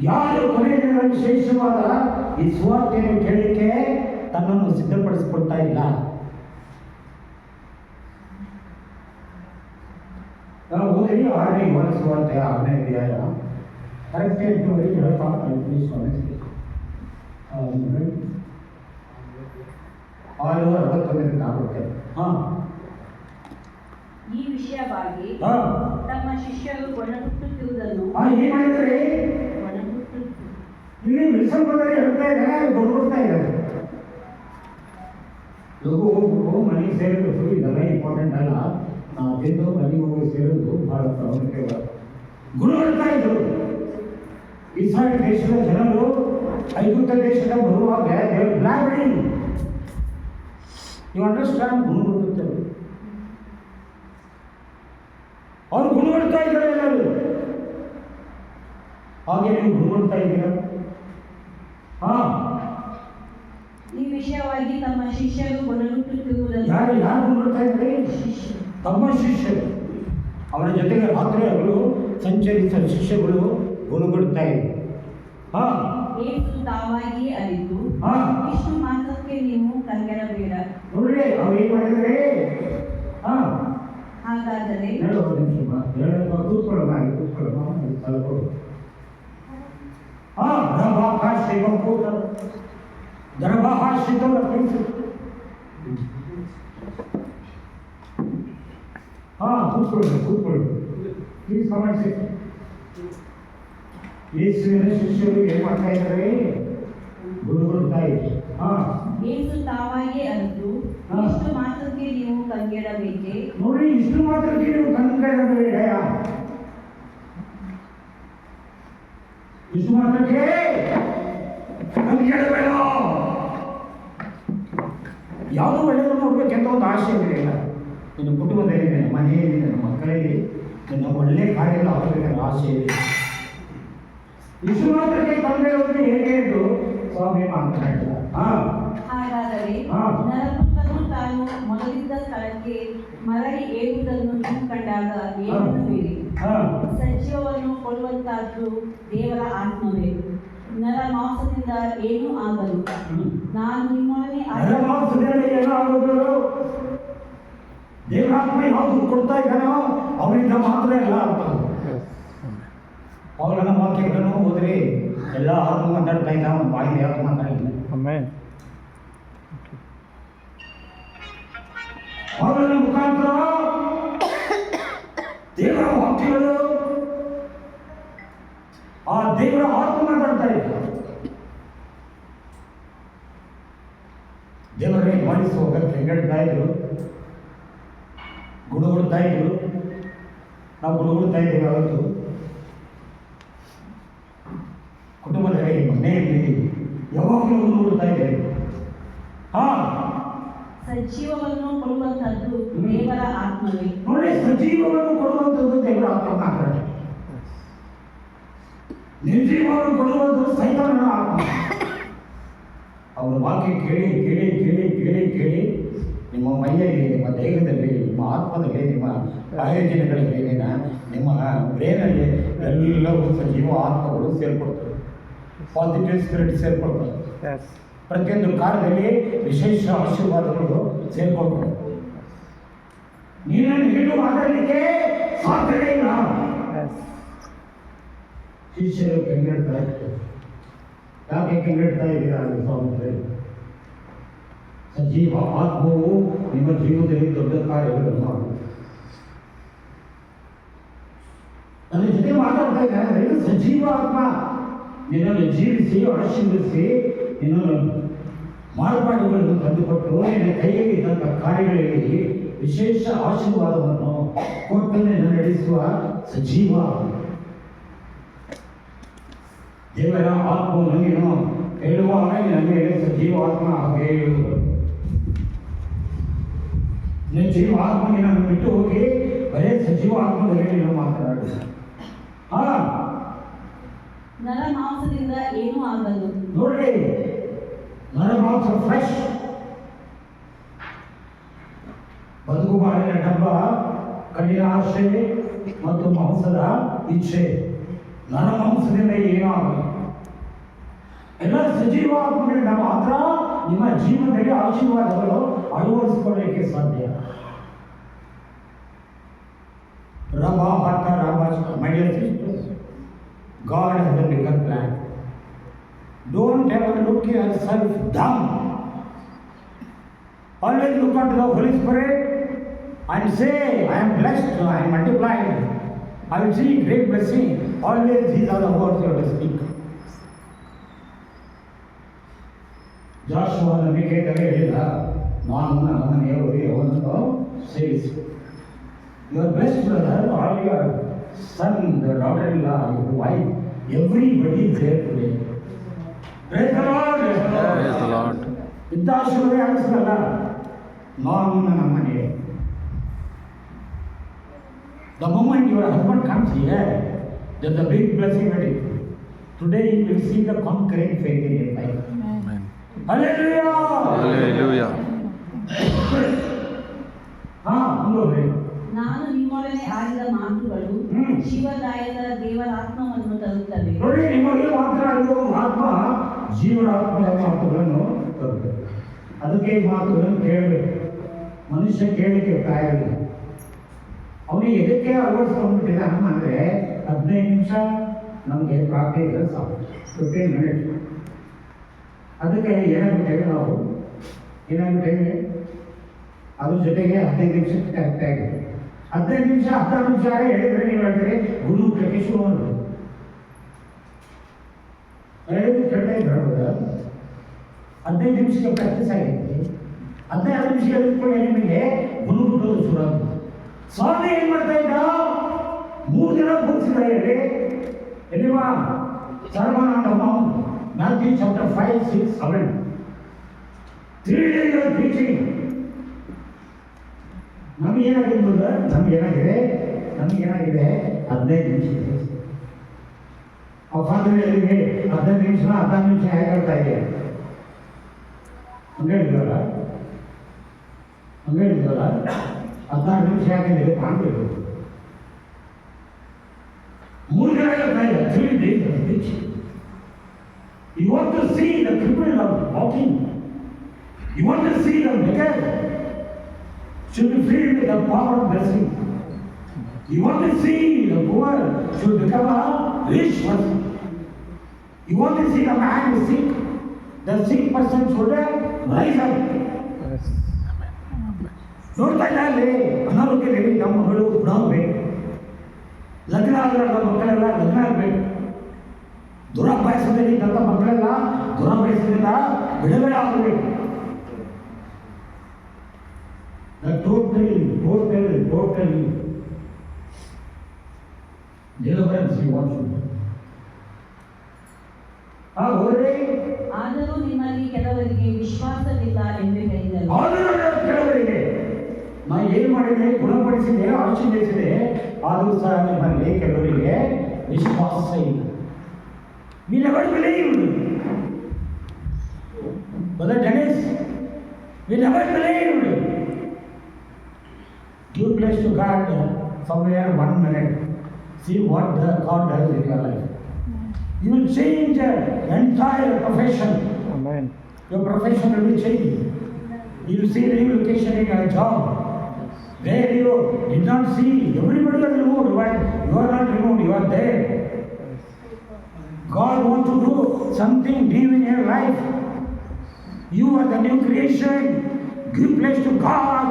ಯಾರು ಕೊನೆಯ ದಿನ ವಿಶೇಷವಾದ ಈ ಸುವಾರ್ತೆಯನ್ನು ಕೇಳಲಿಕ್ಕೆ ತನ್ನನ್ನು ಸಿದ್ಧಪಡಿಸಿಕೊಳ್ತಾ ಇಲ್ಲ. ನಾವು ಓದಿ 6ನೇ ಸುವಾರ್ತೆ 6ನೇ ಅಧ್ಯಾಯ ಕರೆಕ್ಟ್ 6:61 ಆಗುತ್ತೆ. ಈ ವಿಷಯವಾಗಿ ತಮ್ಮ ಶಿಷ್ಯರು ಒಣಗುತ್ತಿರುವುದನ್ನು ಏನ್ ಮಾಡಿದ್ರಿ ಇಲ್ಲಿ ವಿಸರ್ಪದಲ್ಲಿ ಹೇಳ್ತಾ ಇದ್ದಾರೆ, ಗೊಡ್ತಾ ಇದ್ದಾರೆ. ಲಘು ಹೋಗ್ಬಿಟ್ಟು ಮನೆಗೆ ಸೇರೋದು ಇದೆಲ್ಲ ಇಂಪಾರ್ಟೆಂಟ್ ಅಲ್ಲ. ನಾವು ತಿಂದು ಮನೆಗೆ ಹೋಗಿ ಸೇರೋದು ಬಹಳ ಪ್ರಾಮುಖ್ಯ. ಗುಣಗಳ್ತಾ ಇದ್ರು. ಇಸ್ರಾಯೇಲ್ ದೇಶದ ಜನರು ಐಗುಪ್ತ ದೇಶದ ಬರುವಾಗ ಬ್ಲಾಕ್ ಯು ಅಂಡರ್ಸ್ಟ್ಯಾಂಡ್? ಗುಣಗುಡುತ್ತಾರೆ. ಅವ್ರು ಗುಣಗುಡ್ತಾ ಇದ್ದಾರೆ ಎಲ್ಲರೂ. ಹಾಗೆ ನೀವು ಗುಣಗುಡ್ತಾ ಇದ್ದೀರಾ? ಹಾ, ಈ ವಿಷಯವಾಗಿ ತಮ್ಮ ಶಿಷ್ಯರು ಗೊಣಗುಟ್ಟುತ್ತಿರುವುದನ್ನು ಯಾರು ಗುಣಗುಡ್ತಾ ಇದ್ದಾರೆ? ತಮ್ಮ ಶಿಷ್ಯರು. ಅವರ ಜೊತೆಗೆ ರಾತ್ರಿ ಹಗಲು ಸಂಚರಿಸುವ ಶಿಷ್ಯಗಳು ಗುಣಗುಡ್ತಾ ಇದ್ದಾರೆ. ಹಾ, ಯೇಸು ತಾವಾಗಿಯೇ ಅರಿತು ಹಾ, ಇಷ್ಟು ಮಾತ್ರಕ್ಕೆ ನೀವು ಕಂಗೆಡಬೇಡ. ನೋಡ್ರಿ ಅವ್ರು ಏನ್ ಮಾಡಿದರೆ? ಹಾ, ಹಾಗಾದರೆ ಯೇಸುವಿನ ಶಿಷ್ಯರು ಏನ್ ಮಾಡ್ತಾ ಇದ್ದಾರೆ? ಗುರುಗುಡ್ತಾ ಇದ್ದಾರೆ. ಯೇಸು ತಾವಾಗಿಯೇ ಅರಿತು ಇಷ್ಟು ಮಾತ್ರಕ್ಕೆ ನೀವು ಕಂಗೆಡಬೇಕೆ? ನೋಡಿ, ಇಷ್ಟು ಮಾತ್ರಕ್ಕೆ ನೀವು ಕಂಗೆಡಬೇಡ. ಇಷ್ಟು ಮಾತ್ರಕ್ಕೆ ಕಂಗೆಡಬೇಡ. ಯಾವುದು ಒಳ್ಳೆಯದು ನೋಡ್ಬೇಕೆಂತ ಒಂದು ಆಸೆ ಇಲ್ಲ. ನಿನ್ನ ಕುಟುಂಬದಲ್ಲಿ, ನನ್ನ ಮನೆಯಲ್ಲಿ, ನನ್ನ ಮಕ್ಕಳಲ್ಲಿ ನನ್ನ ಒಳ್ಳೆ ಕಾರ್ಯ ಆಗಬೇಕಂತ ಆಸೆ ಇದೆ. ಇಷ್ಟು ಮಾತ್ರಕ್ಕೆ ಕಂಗೆಡೋದು ಹೇಗೆ ಎಂದು ಸ್ವಾಮಿ ಮಾತನಾಡಿದ. ಹಾಗಾದರೆ ಹಾ. ನರಪುತ್ರನು ತಾನು ಮೊದಲಿದ್ದ ಸ್ಥಳಕ್ಕೆ ಮರಳಿ ಏರುವುದನ್ನು ನೀವು ಕಂಡಾಗ ಏನೆನ್ನುವಿರಿ? ಸಜೀವವನ್ನು ಕೊಡುವಂತಹದ್ದು ದೇವರ ಆತ್ಮವೇ. ನರ ಮಾಂಸದಿಂದ ಏನೂ ಆಗಲು ನಾನು ನಿಮ್ಮೊಡನೆ ಏನಾಗೋದು? ದೇವರಾತ್ಮ ಯಾವುದು ಕೊಡ್ತಾ ಇದ್ದಾನೋ ಅವರಿಂದ ಮಾತ್ರ ಎಲ್ಲ ಆಗ್ತದೆ. ಅವರನ್ನ ವಾಕ್ಯಗಳನ್ನು ಹೋದ್ರೆ ಎಲ್ಲ ಆತ್ಮ ಮಾತಾಡ್ತಾ ಇದ್ದ, ಅವನ ಬಾಯಿ ಯಾವುದು ಮಾತಾಡಿಲ್ಲ. ಅವರ ಮುಖಾಂತರ ದೇವರ ವಾಕ್ಯಗಳು, ಆ ದೇವರ ಆತ್ಮ ಮಾತಾಡ್ತಾ ಇದ್ದ. ದೇವರೇ ಮಾಡಿಸುವಾಗ ಕೆಂಗಡ್ತಾ ಇದ್ರು, ಗುಣಗುಡ್ತಾ ಇದ್ರು. ನಾವು ಗುಣಗುಡ್ತಾ ಇದ್ದೀವಿ. ಅವತ್ತು ಕುಟುಂಬದಲ್ಲಿ, ಮನೆಯಲ್ಲಿ ಯಾವಾಗಲೂ ಗುಣಗುಡ್ತಾ ಇದ್ದೇವೆ. ಸಜೀವವನ್ನು ಕೊಡುವಂತಹದ್ದು ದೇವರ ಆತ್ಮವೇ. ನೋಡಿ, ಸಜೀವವನ್ನು ಕೊಡುವಂಥದ್ದು ದೇವರ ಆತ್ಮ ಮಾತ್ರ. ನಿರ್ಜೀವವನ್ನು ಕೊಡುವಂಥದ್ದು ಸೈತಾನನ ಆತ್ಮ. ಅವರ ವಾಕ್ಯ ಕೇಳಿ ಕೇಳಿ ಕೇಳಿ ಕೇಳಿ ಕೇಳಿ ನಿಮ್ಮ ಮೈಯಲ್ಲಿ, ನಿಮ್ಮ ದೇಹದಲ್ಲಿ, ನಿಮ್ಮ ಆತ್ಮದಲ್ಲಿ, ನಿಮ್ಮ ಆಯೋಜನೆಗಳಲ್ಲಿ, ನಿಮ್ಮ ಬ್ರೇನಲ್ಲಿ ಎಲ್ಲವೂ ಸಜೀವ ಆತ್ಮಗಳು ಸೇರ್ಕೊಡ್ತವೆ. Positive spirit ಸೇರ್ಕೊಳ್ತವೆ. ಪ್ರತಿಯೊಂದು ಕಾರ್ಯದಲ್ಲಿ ವಿಶೇಷ ಆಶೀರ್ವಾದಗಳು ಸೇರ್ಕೊಳ್ತವೆ. ನೀನನ್ನು ಹಿಡಿದು ಮಾತಾಡಲಿಕ್ಕೆ ಸಾಧ್ಯವೇ ಇಲ್ಲ. ಶಿಷ್ಯರು ಕೆಂಗೆಡ್ತಾ ಇರ್ತಾರೆ. ಯಾಕೆ ಕೆಂಗೆಡ್ತಾ ಇದ್ದೀರಾ? ಸ್ವಾಮಿ, ಸಜೀವ ಆತ್ಮವು ನಿಮ್ಮ ಜೀವನದಲ್ಲಿ ದೊಡ್ಡ ಕಾರ್ಯಗಳನ್ನು ಮಾಡುತ್ತೆ. ನನ್ನ ಜೊತೆ ಮಾತಾಡ್ತಾ ಇದ್ದಾರೆ. ಇದು ಸಜೀವ ಆತ್ಮ ನಿನ್ನನ್ನು ಜೀವಿಸಿ, ಆಶೀರ್ವದಿಸಿ, ನಿನ್ನನ್ನು ಮಾರ್ಪಾಡುಗಳನ್ನು ತಂದುಕೊಟ್ಟು, ನಿನ್ನ ಕೈಯಲ್ಲಿ ಇದ್ದಂಥ ಕಾರ್ಯಗಳಲ್ಲಿ ವಿಶೇಷ ಆಶೀರ್ವಾದವನ್ನು ಕೊಟ್ಟು ನಿನ್ನ ನಡೆಸುವ ಸಜೀವ ದೇವರ ಆತ್ಮವನ್ನು ನೀನು ಹೇಳುವಾಗ ನಿನ್ನ ಮೇಲೆ ಸಜೀವ ಆತ್ಮ ಹಾಗೆ ಹೇಳುವುದು. ನಿನ್ನ ಜೀವ ಆತ್ಮ ನಿನ್ನನ್ನು ಬಿಟ್ಟು ಹೋಗಿ ಬರೇ ಸಜೀವ ಆತ್ಮದಲ್ಲಿ ನೀನು ಮಾತನಾಡು. ನರ ಮಾಂಸದಿಂದ ಏನೂ ಆಗದು. ನೋಡ್ರಿ, ನರ ಮಾಂಸ ಫ್ರೆಶ್. ಬದುಕು ಬಾಳಿನ ಡಬ್ಬ ಕಣ್ಣಿನ ಆಶೆ ಮತ್ತು ಮಾಂಸದ ಇಚ್ಛೆ. ನರ ಮಾಂಸದಿಂದ ಏನೂ ಆಗಲ್ಲ. ಎಲ್ಲ ಸಜೀವ ಆತ್ಮಗಳಿಂದ ಮಾತ್ರ ನಿಮ್ಮ ಜೀವನದಲ್ಲಿ ಆಶೀರ್ವಾದಗಳು ಅಳವಡಿಸಿಕೊಳ್ಳಲಿಕ್ಕೆ ಸಾಧ್ಯ. My dear sisters, God has a bigger plan. Don't ever look yourself down. Always look unto the Holy Spirit and say, I am blessed, I am multiplied, I will see great blessing. Always these are the words you have to speak. ಜಾಷುವ ನಂಬಿಕೆಯಲ್ಲಿ ಹೇಳಿದ, ನಾನು ನನ್ನ ಮನೆಯವರು ಯಾವನನ್ನು ಸೇರಿಸಿ. You are blessed, brother, all your son, the daughter-in-law, your wife, everybody is there today. Praise the Lord. Praise the Lord. ಇಂಥ ಆಶೀರ್ವಾದ ಅನಿಸಲ್ಲ. ನಾನು ನನ್ನ ಮನೆ. The moment your husband comes here, there's a big blessing waiting. Today you will see the conquering faith in your life. Amen. Hallelujah! Hallelujah. ಮುಂದುವರಿ. ನಾನು ನಿಮ್ಮೊಡನೆ ಆಡಿದ ಮಾತುಗಳು ಶಿವದಾಯಕ ದೇವರ ಆತ್ಮವನ್ನು ತರುತ್ತವೆ. ನೋಡಿ, ನಿಮಗೆ ಮಾತನಾಡುವ ಆತ್ಮ ಜೀವನ ಆತ್ಮದ ಮಾತುಗಳನ್ನು ತರುತ್ತದೆ. ಅದಕ್ಕೆ ಈ ಮಾತುಗಳನ್ನು ಕೇಳಬೇಕು. ಮನುಷ್ಯ ಕೇಳಲಿಕ್ಕೆ ತಯಾರಿಲ್ಲ. ಅವನಿಗೆ ಎದಕ್ಕೆ ಅಳವಡಿಸ್ಕೊಂಡ್ಬಿಟ್ಟಿದ್ದಾನೆ ಅಂದರೆ 15 ನಿಮಿಷ ನಮಗೆ ಪ್ರಾರ್ಥನೆ ಇದ್ರೆ ಸಾಕು, 15 ಮಿನಿಟ್ಸ್. ಅದಕ್ಕೆ ಏನಾಗ್ಬಿಟ್ಟೇವೆ ನಾವು, ಏನಾಗ್ಬಿಟ್ಟೇವೆ ಅದ್ರ ಜೊತೆಗೆ 15 ನಿಮಿಷಕ್ಕೆ ಕರೆಕ್ಟ್ ಆಗಿದೆ. 15 ನಿಮಿಷ 16 ನಿಮಿಷ ಹೇಳಿದ್ರೆ ನೀವು ಹೇಳ್ತೀರಿ ಗುರು ಮುಖ್ಯಕ್ಕೆ ಶುರು ಮಾಡೋದು. ಹೇಳಿದ್ರೆ ಕರೆಕ್ಟಾಗಿ ಹೇಳ್ಬೋದ? 15 ನಿಮಿಷಕ್ಕೆ ಪ್ರಾಕ್ಟೀಸ್ ಆಗೈತಿ. 15 ನಿಮಿಷ ಹೇಳಿದ್ಕೊಳ್ಳಿ ನಿಮಗೆ ಗುರು ಬಿಟ್ಟೋದು ಶುರು ಆಗುತ್ತೆ. ಸ್ವಾಮಿ ಏನ್ ಮಾಡ್ತಾ ಇದ್ದ? 3 ದಿನ ಕೂರಿಸಿದ ಎಲ್ಲಿವಾ ಸರ್ವನಾಥ mount, Matthew chapter 5, 6, 7. 3 days of preaching. ನಮಗೇನಾಗಿದೆ? 15 ನಿಮಿಷ. ಆ ಫಾದರ್ ಹೇಳಿದ್ರೆ 15 ನಿಮಿಷ 16 ನಿಮಿಷ ಹೇಗೆ ಹೇಳ್ತಾ ಇದೆ? ಹಂಗೆ ಹೇಳಿದ್ವಲ್ಲ 16 ನಿಮಿಷ ಯಾಕೆ ಕಾಣಬೇಕು? 3 ದಿನ ಹೇಳ್ತಾ ಇದೆ. 3 days of preaching. You want to see the crippled of walking. You want to see the wicked should be filled with the power of blessing. You want to see the poor should become a rich person. You want to see the man who is sick, the sick person should rise up. ನೋಡ್ತಾ ಇಲ್ಲ ಅಲ್ಲಿ ಅನಾರೋಗ್ಯದಲ್ಲಿ ನಮ್ಮ ಮಗಳು ಗುಣಾಗಬೇಕು, ಲಗ್ನ ಆಗಲ್ಲ ಮಕ್ಕಳೆಲ್ಲ ಲಗ್ನ ಆಗಬೇಕು, ದುರಾಭ್ಯಾಸದಲ್ಲಿ ತನ್ನ ಮಕ್ಕಳೆಲ್ಲ ದುರಾಭ್ಯಾಸದಿಂದ ಬಿಡುಗಡೆ ಆಗಬೇಕು. Totally deliverance you want to. ಆದರೂ ನಿಮ್ಮಲ್ಲಿ ಕೆಲವರಿಗೆ ವಿಶ್ವಾಸವಿಲ್ಲ ಎಂದು ಹೇಳಿದರು. ಕೆಲವರಿಗೆ ನಾ ಏನು ಮಾಡಿದೆ, ಗುಣಪಡಿಸಿದೆ, ಆಶೀರ್ವದಿಸಿದೆ, ಆದರೂ ಸಹ ನಿಮ್ಮಲ್ಲಿ ಕೆಲವರಿಗೆ ವಿಶ್ವಾಸ ಇಲ್ಲ. We never believed. Brother Dennis, we never believed. Give place to God somewhere 1 minute. See what God does in your life. You will change your entire profession. Amen. Your profession will be changed. You will see relocation in your job. Where you did not see, everybody was removed, but you are not removed, you are there. God wants to do something new in your life. You are the new creation. Give place to God.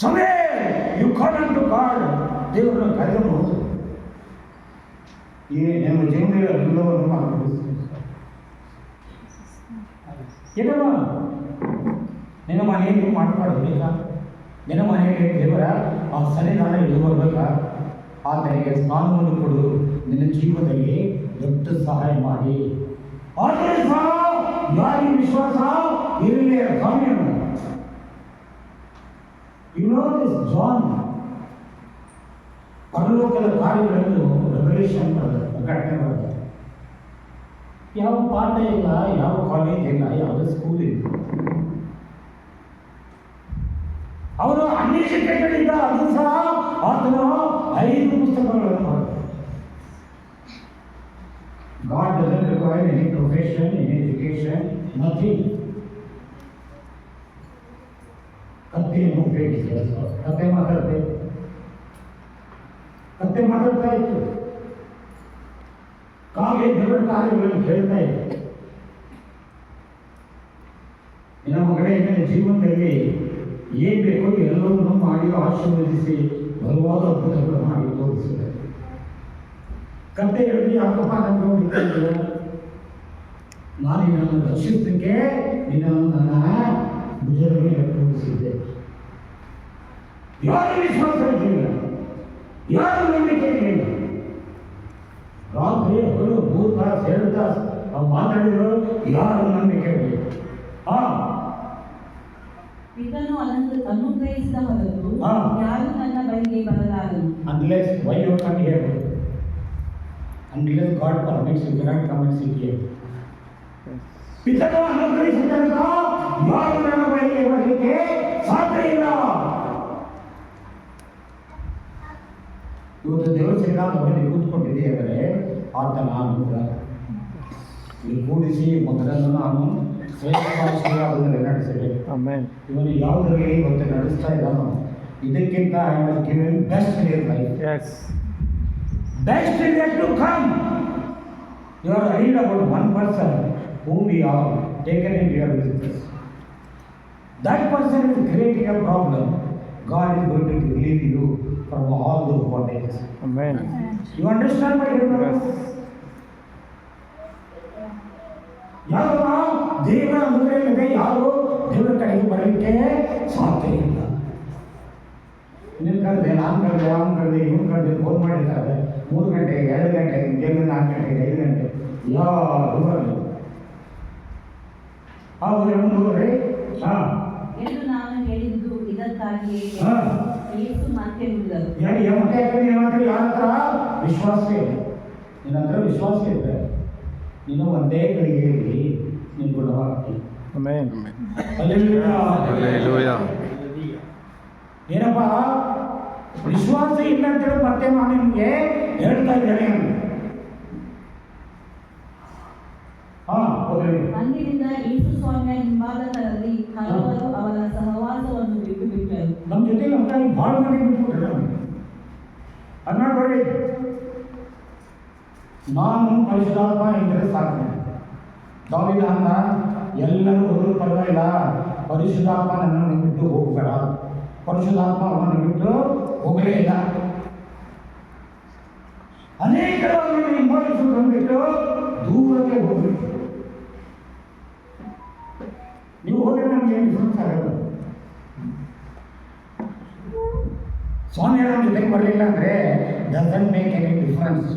Somewhere you call unto God. ದೇವರನ್ನು ಕರೆಯಬಹುದು. ಈ ನಮ್ಮ ಜೀವನದಲ್ಲಿ ಎಲ್ಲವನ್ನು ಮಾಡಬಹುದು. ಏನಮ್ಮ ನಿನ್ನ ಮನೆಯಲ್ಲಿ ಮಾಡಬೇಕಾ? ನಿನ್ನ ಮನೆಯಲ್ಲಿ ದೇವರ ಆ ಸನ್ನಿಧಾನ ಇಳಿದು ಬರಬೇಕಾ? ಆತನಿಗೆ ಸ್ಥಾನವನ್ನು ಕೊಡು. ನಿನ್ನ ಜೀವನದಲ್ಲಿ ದೊಡ್ಡ ಸಹಾಯ ಮಾಡಿ. ಆದರೆ ಸಹ ಯಾರಿಗೆ ವಿಶ್ವಾಸ ಇರಲಿ ಸ್ವಾಮಿಯನ್ನು. You know this John, ಪರಲೋಕದ ಕಾರ್ಯಗಳನ್ನು ರೆವಲ್ಯೂಷನ್ ಪ್ರಕಟಣೆ ಮಾಡಿದ್ದಾರೆ. ಯಾವ ಪಾಠ ಇಲ್ಲ, ಯಾವ ಕಾಲೇಜ್ ಇಲ್ಲ, ಯಾವ ಸ್ಕೂಲ್ ಇಲ್ಲ. ಅವರು ಅನ್ಎಜುಕೇಟೆಡ್ ಇದ್ದ, ಅದು ಸಹ ಆತನು 5 ಪುಸ್ತಕಗಳನ್ನು ಮಾಡಿದ್ದಾರೆ. God doesn't require any profession, any education, nothing. ಕತ್ತೆಯನ್ನು ಉಪಯೋಗಿಸಿದೆ. ಕತ್ತೆ ಮಾತಾಡ್ತಾ ಇತ್ತು. ಕಾಗೆ ದೇವರ ಕಾರ್ಯಗಳನ್ನು ಕೇಳ್ತಾ ಇತ್ತು. ನಿನ್ನ ಮಗಳೇ, ನಿನ್ನ ಜೀವನದಲ್ಲಿ ಏನ್ ಬೇಕೋ ಎಲ್ಲವನ್ನೂ ಮಾಡಿ ಆಶೀರ್ವದಿಸಿ ಬಲವಾದ ಅದ್ಭುತಗಳು ಮಾಡಿ ತೋರಿಸಿದೆ. ಕತ್ತೆ ಹೇಳಿ ಯಾಕಪ್ಪ ನನಗೆ ಹೋಗಿದ್ದೆ, ನಾನು ನಿನ್ನನ್ನು ರಕ್ಷಿಸಲಿಕ್ಕೆ ನಿನ್ನನ್ನು ನನ್ನ ಭುಜದ ಮೇಲೆ ತೋರಿಸಿದ್ದೆ. ಯಾರು ವಿಶ್ವಾಸ ಇರಲಿಲ್ಲ, ಯಾರು ನಂಬಿಕೆ ಇರಲಿಲ್ಲ. ರಾತ್ರಿ ಹಗಲು 3 ತಾಸು 2 ತಾಸು ಅವ್ರು ಮಾತಾಡಿದ್ರು, ಯಾರು ನಂಬಿಕೆ ಇಲ್ಲ. ಇದನ್ನು ಅನುಗ್ರಹಿಸಿದ ಹೊರತು ಹಾ. ಯಾರು ನನ್ನ ಬಳಿಗೆ ಬರಲಾರನು. Unless why you come here? Unless God permits you cannot come and sit here. ಪಿತನು ಅನುಗ್ರಹಿಸಿದಂತ ಯಾರು ನನ್ನ ಬಳಿಗೆ ಬರಲಿಕ್ಕೆ ಸಾಧ್ಯ ಇಲ್ಲ. ಇವತ್ತು ದೇವಸ್ಥಾನ ಮನೆಯಲ್ಲಿ ಕೂತ್ಕೊಂಡಿದೆ ಅಂದರೆ ಆತನ ಅನುಗ್ರಹ. ಇಲ್ಲಿ ಕೂಡಿಸಿ ಮೊದಲನ್ನು ನಾನು ಶ್ರೇಷ್ಠವಾಗಿ ನಡೆಸಿದೆ. ಇವನು ಯಾವುದರಲ್ಲಿ ಇವತ್ತು ನಡೆಸ್ತಾ ಇದ್ದಾನೋ ಇದಕ್ಕಿಂತ I was given best in his life. Best is yet to come. You are read about one person whom we are taken into your business. That person is creating a problem. God is going to relieve you from all those bondages. Amen. You understand my dear brothers? ಯಾರು ದೇವರ ಅನುಗ್ರಹವಿದೆ, ಯಾರು ದೇವರ ಕಡೆಗೆ ಬರಲಿಕ್ಕೆ ಸಾಧ್ಯ ಇಲ್ಲ. ನೀನು ಕರೆದೆ, ನಾನು ಕರೆದೆ, ಅವನು ಕರೆದೆ, ಇವನು ಕರೆದೆ, ಫೋನ್ ಮಾಡಿದ್ದಾರೆ 3 ಗಂಟೆ 2 ಗಂಟೆ 4 ಗಂಟೆ 5 ಗಂಟೆ ಯಾರು ಬರಲ್ಲ. ಹೌದು ನೋಡ್ರಿ. ಎಂದು ನಾನು ಹೇಳಿದ್ದು ಇದಕ್ಕಾಗಿಯೇ ಹಾ. ಯೇಸು ಮತ್ತೆ ನುಡಿದರು. ಯಾರ ಹತ್ರ ವಿಶ್ವಾಸ ಇದೆ? ನಿನ್ನ ಹತ್ರ ವಿಶ್ವಾಸ ಇದ್ರೆ ನೀನು ಒಂದೇ ಗಳಿಗೆಯಲ್ಲಿ ನೀನು ಗುಣವಾಗ್ತೀನಿ. Amen. Hallelujah. ಏನಪ್ಪ ವಿಶ್ವಾಸ ಇಲ್ಲ ಅಂತೇಳಿ ಮತ್ತೆ ನಾನು ನಿಮಗೆ ಹೇಳ್ತಾ ಇದ್ದೇನೆ. ಅಂದಿನಿಂದ ಯೇಸು ಸ್ವಾಮಿಯ ಹಿಂಬಾಲಕರಲ್ಲಿ ಹಲವರು ಅವರ ಸಹವಾಸವನ್ನು ಬಿಟ್ಟು ಬಿಟ್ಟರು. ನಮ್ಮ ಜೊತೆಗೆ ಅಂತ ಭಾಳ ಮಂದಿ ಬಿಟ್ಬಿಟ್ರೆ ಅದನ್ನ ನೋಡಿ, ನಾನು ಪರಿಶುದ್ಧಾತ್ಮ ಇದ್ರೆ ಸಾಕು. ದಾವೀದ ಅಂದ, ಎಲ್ಲರೂ ಹೋದ್ರು ಪರವಾಗಿಲ್ಲ, ಪರಿಶುದ್ಧಾತ್ಮ ನನ್ನನ್ನು ಬಿಟ್ಟು ಹೋಗಬೇಡ. ಪರಿಶುದ್ಧಾತ್ಮ ಅವನನ್ನು ಬಿಟ್ಟು ಹೋಗಲೇ ಇಲ್ಲ. ಅನೇಕರು ಅವರನ್ನು ಹಿಂಬಾಲಿಸುವುದನ್ನು ಬಿಟ್ಟು ದೂರಕ್ಕೆ ಹೋಗ್ಬೇಕು. ನೀವು ಹೋದರೆ ನಮ್ಗೆ ಏನು ಡಿಫ್ರೆನ್ಸ್ ಆಗಲ್ಲ. ಸ್ವಾಮಿಯರ ಜೊತೆಗೆ ಬರಲಿಲ್ಲ ಅಂದರೆ doesn't make any difference.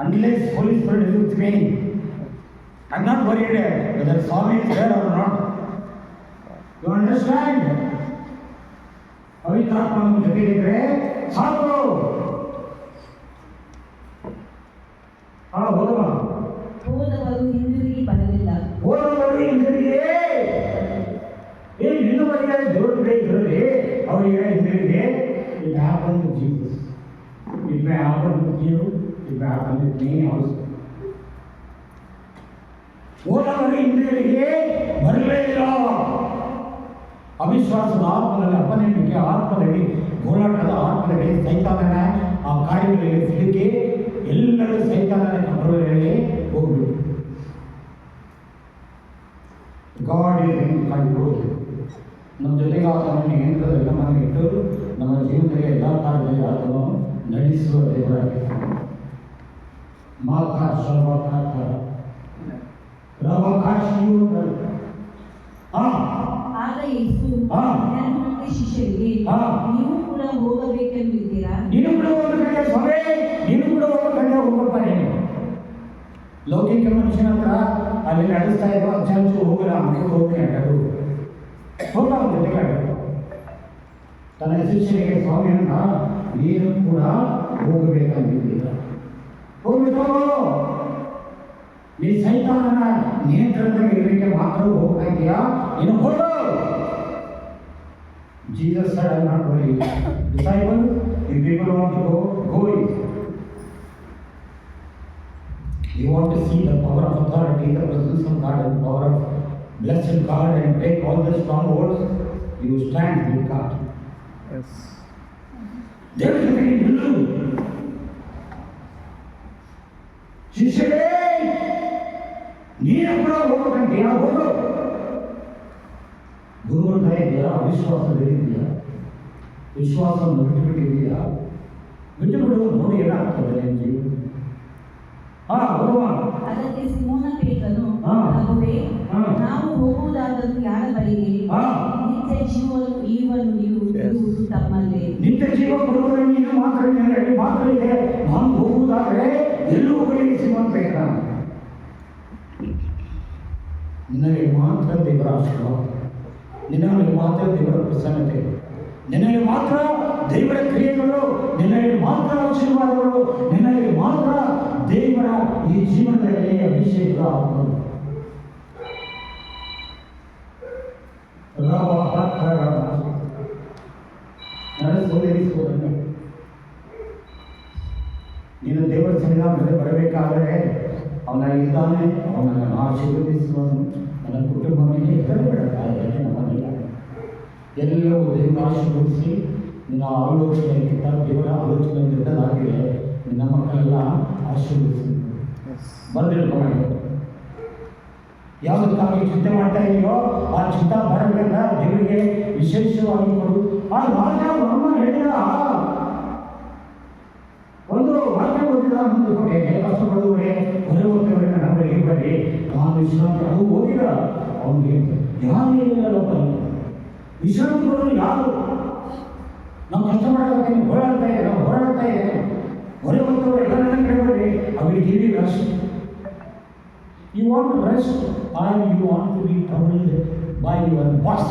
Unless Holy Spirit is with me, I'm not worried whether Swami is there or not. You understand? ಪವಿತ್ರಾತ್ಮ ನಮ್ಮ ಜೊತೆಗಿದ್ರೆ ಸಾಕು. ಹೋದವರು ಹಿಂದಿರುಗಿ ಬರಲಿಲ್ಲ. ಹೋದವರು ಹಿಂದಿರುಗಿ ಇನ್ನುವರೆಗೆ ದೇವರಿಗೆ ಇರೋದೇ ಅವರಿಗೆ ಹಿಂದಿರುಗಿ. It happened to Jesus. It may happen with you. It may happen with me also. ಹೋದವರು ಹಿಂದಿರುಗಿ ಬರಲೇ ಇಲ್ಲ. ಅವಿಶ್ವಾಸದ ಆತ್ಮದಲ್ಲಿ, ಅಪನಂಬಿಕೆ ಆತ್ಮದಲ್ಲಿ, ಗೋಳಾಟದ ಆತ್ಮದಲ್ಲಿ, ಸೈತಾನನ ಆ ಕಾರ್ಯಗಳಲ್ಲಿ ಸಿಲುಕಿ ಎಲ್ಲರೂ ಸೈತಾನನ ಕಂಟ್ರೋಲಲ್ಲಿ ಹೋಗ್ಬಿಡು. God is in control. ನಮ್ಮ ಜೊತೆಗೆ ಆತನನ್ನು ಯಂತ್ರದೆಲ್ಲ ಮನೆಗೆ ಇಟ್ಟು ನಮ್ಮ ಜೀವನದಲ್ಲಿ ಎಲ್ಲ ಕಾರ್ಯದಲ್ಲಿ ಆತನು ನಡೆಸುವ ದೇವರಾಗಿ ಆಗ ಯೇಸು ಶಿಷ್ಯರಿಗೆ, ನೀವು ಕೂಡ ಹೋಗಬೇಕೆಂದಿದ್ದೀರಾ? ನೀನು ಕೂಡ ಹೋಗಬೇಕಂದ್ರೆ ಸ್ವಾಮಿ, ನೀನು ಕೂಡ ಹೋಗಬೇಕಂದ್ರೆ ಹೋಗ್ಬರ್ತಾನೆ. ಲೌಕಿಕ ಮನುಷ್ಯನ ಹತ್ರ ಅಲ್ಲಿ ನಡೆಸ್ತಾ ಇರೋ ಚರ್ಚು ಹೋಗಲ್ಲ, ಮನೆಗೆ ಹೋಗಿ ಅಂಟದು ಹೋಗ ಜೊತೆಗೆ ತನ್ನ ಶಿಷ್ಯರಿಗೆ ಸ್ವಾಮಿಯನ್ನ ನೀನು ಕೂಡ ಹೋಗಬೇಕಂದಿದ್ದೀರ. ಹೋಗ್ಬೇಕು. ನೀ ಸೈತಾನನ ನಿಯಂತ್ರಣದಲ್ಲಿ ಇರಲಿಕ್ಕೆ ಮಾತ್ರ ಹೋಗ್ಬೇಕಿಯಾ? ನೀನು ಹೋಗು. Jesus said, I'm not worried. Disciples, if people want to go it. You want to see the power of authority, the presence of God, and the power of blessed God, and break all the strongholds, you stand with God. Yes. There is nothing to do. ಶಿಷ್ಯರೇ, ನೀನು ಕೂಡ ಹೋಗ್ಬೇಕಂತೀಯ? ಹೋಗು. ಗುರುವಂತ ಇದೆಯಾ? ಅವಿಶ್ವಾಸದಲ್ಲಿದೆಯಾ? ವಿಶ್ವಾಸವನ್ನು ಬಿಟ್ಟುಬಿಟ್ಟಿದೆಯಾ? ಬಿಟ್ಟುಬಿಡು, ನೋಡಿ ಏನಾಗ್ತದೆ ನಿಮ್ಮ ಜೀವನ. ಅದಕ್ಕೆ ಸಿಮೋನ ಪೇತ್ರನು, ಪ್ರಭುವೇ, ನಾವು ಹೋಗುವುದಾದರೂ ಯಾರ ಬಳಿಗೆ? ನಿತ್ಯ ಜೀವವನ್ನು ಈವನು ನೀವು ಇರುವುದು ತಮ್ಮಲ್ಲೇ. ನಿತ್ಯ ಜೀವ ಕೊಡುವುದು ನೀನು ಮಾತ್ರ ಇದೆ. ನಾನು ಹೋಗುವುದಾದರೆ ಎಲ್ಲೂ ಹೋಗಲಿ. ಸಿಮೋನ ಪೇತ್ರ, ನಿನಗೆ ಮಾತ್ರ ದೇವರ ಆಶೀರ್ವಾದ. ನಿನ್ನಲ್ಲಿ ಮಾತ್ರ ದೇವರ ಪ್ರಸನ್ನತೆ, ನಿನ್ನಲ್ಲಿ ಮಾತ್ರ ದೇವರ ಕ್ರಿಯೆಗಳು, ನಿನ್ನಲ್ಲಿ ಮಾತ್ರ ಆಶೀರ್ವಾದಗಳು, ನಿನ್ನಲ್ಲಿ ಮಾತ್ರ ದೇವರ ಈ ಜೀವನದಲ್ಲಿ ಅಭಿಷೇಕ ಆಗುವುದು. ನನ್ನ ಸೋದರಿ ಸೋದರನೇ, ನೀನು ದೇವರ ಸನ್ನಿಧಾನದಲ್ಲಿ ಬರಬೇಕಾದರೆ ಅವನ ಇದ್ದಾನೆ, ಅವನನ್ನು ಆಶೀರ್ವದಿಸುವನು. ನನ್ನ ಕುಟುಂಬಕ್ಕೆ ಹೆದರಬೇಡಕ್ಕಾಗದೆ ನಮ್ಮಲ್ಲ ಎಲ್ಲವೂ ದೇವರ ಆಶೀರ್ವದಿಸಿ ನಿನ್ನ ಆಲೋಚನೆಗಿಂತ ದೇವರ ಆಲೋಚನೆ ದೊಡ್ಡದಾಗಿದೆ. ನಿನ್ನ ಮಕ್ಕಳೆಲ್ಲ ಆಶೀರ್ವದಿಸಿ ಬರೆದಿಡ್ಕೊಂಡು ಯಾವುದಕ್ಕಾಗಿ ಚಿಂತೆ ಮಾಡ್ತಾ ಇದೆಯೋ ಆ ಚಿಂತ ಬರಬೇಡ, ದೇವರಿಗೆ ವಿಶೇಷವಾಗಿ ಕೊಡು. ಆ ರಾಜ ಬ್ರಹ್ಮ ಹೇಳಿದ ಒಂದು ವಾಕ್ಯ ಓದಿದ ಮುಂದೆ ಕೊಟ್ಟೆ, ಕಷ್ಟಪಡುವರೆ ಹೊರೆ ಓದುವರೆ ನಮ್ಮಲ್ಲಿ ಬನ್ನಿ, ನಾನು ವಿಶ್ರಾಂತಿ ಅದು ಓದಿದ ಅವನಿಗೆ ಯಾರು ಹೇಳಿಲ್ಲಪ್ಪ, ವಿಶ್ರಾಂತಿ ಕೊಡೋದು ಯಾರು? ನಾವು ಕಷ್ಟ ಮಾಡಬೇಕಂತ ಹೋರಾಡ್ತಾ ಇದೆ, ನಾವು ಹೋರಾಡ್ತಾ ಇದೆ, ಹೊರೆ ಓದುವವರು ಎಲ್ಲ ನನ್ನ ಕೇಳಬೇಡಿ, ಅವರಿಗೆ ಗಿರಿ rest. You want to rest or you want to be troubled by your boss?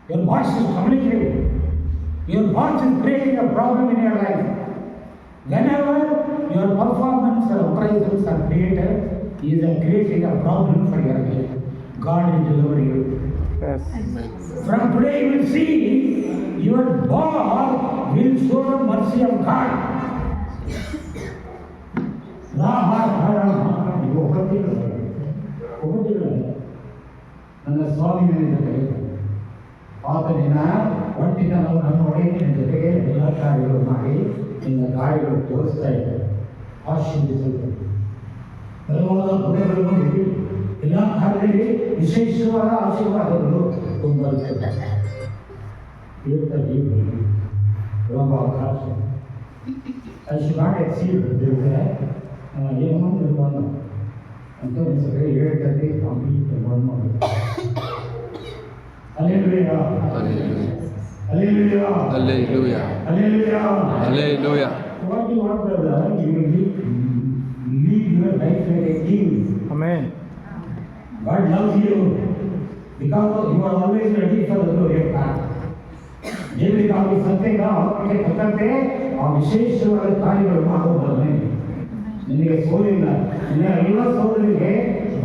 Your boss is communicating. Your boss is creating a problem in your life. Whenever your performance or appraisals are created, he is creating a problem for your life. God will deliver you. Yes. From today you will see your boss will show the mercy of God. ನನ್ನ ಸ್ವಾಮಿ ಜೊತೆಗೆ ಆತನಿನ ಒಟ್ಟಿನ ನೋಡಿ ನಿನ್ನ ಜೊತೆಗೆ ಎಲ್ಲ ಕಾರ್ಯಗಳು ಮಾಡಿ ನಿನ್ನ ಕಾರ್ಯಗಳು ತೋರಿಸ್ತಾ ಇದ್ದಾರೆ. ಆಶೀರ್ವಿಸಲ್ಪಟ್ಟು ಹಲವಾದ ಗುಣಗಳನ್ನು ಹೇಳಿ ಎಲ್ಲ ಕಾರ್ಯದಲ್ಲಿ ವಿಶೇಷವಾದ ಆಶೀರ್ವಾದಗಳು ತುಂಬಲ್ಪಟ್ಟಿದೆ. ಏನು ನಿರ್ಮಾಣ ಅಂತ ಸರಿ ಹೇಳ್ತದೆ ಕಂಪ್ಲೀಟ್ ನಿರ್ಮಾಣ ಮಾಡೋದು. Hallelujah. Hallelujah. Hallelujah. Hallelujah. Hallelujah. What you want, brother? You will live your life like a king. Amen. God loves you because you are always ready for the glory of God. ದೇವರಿಗೆ ಅವರ ಸತ್ಯಗ ಅವರಿಗೆ ತಕ್ಕಂತೆ ಆ ವಿಶೇಷವಾದ ಕಾರ್ಯಗಳು ಮಾಡಬಹುದು. ನಿನಗೆ ಸೋಲಿಲ್ಲ, ನಿನ್ನ ಎಲ್ಲ ಸೋದರಿಗೆ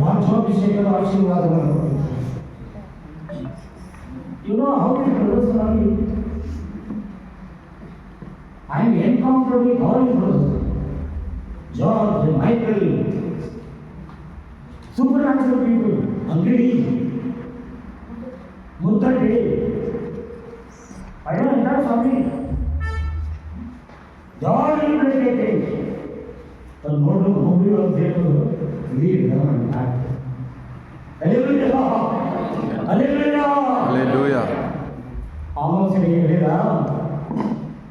ರಾಜ್ಯಾಭಿಷೇಕದ ಆಶೀರ್ವಾದವನ್ನು ಕೊಟ್ಟು. You know how many brothers are you? I am encountered with all brothers. George, Michael, supernatural people, Angri, Muddati. I don't enter for me. They all implicated. But nobody was there to lead them and act. Hallelujah! Hallelujah! Hallelujah. ಆಮೋಸನಿಗೆ ಹೇಳಿದ,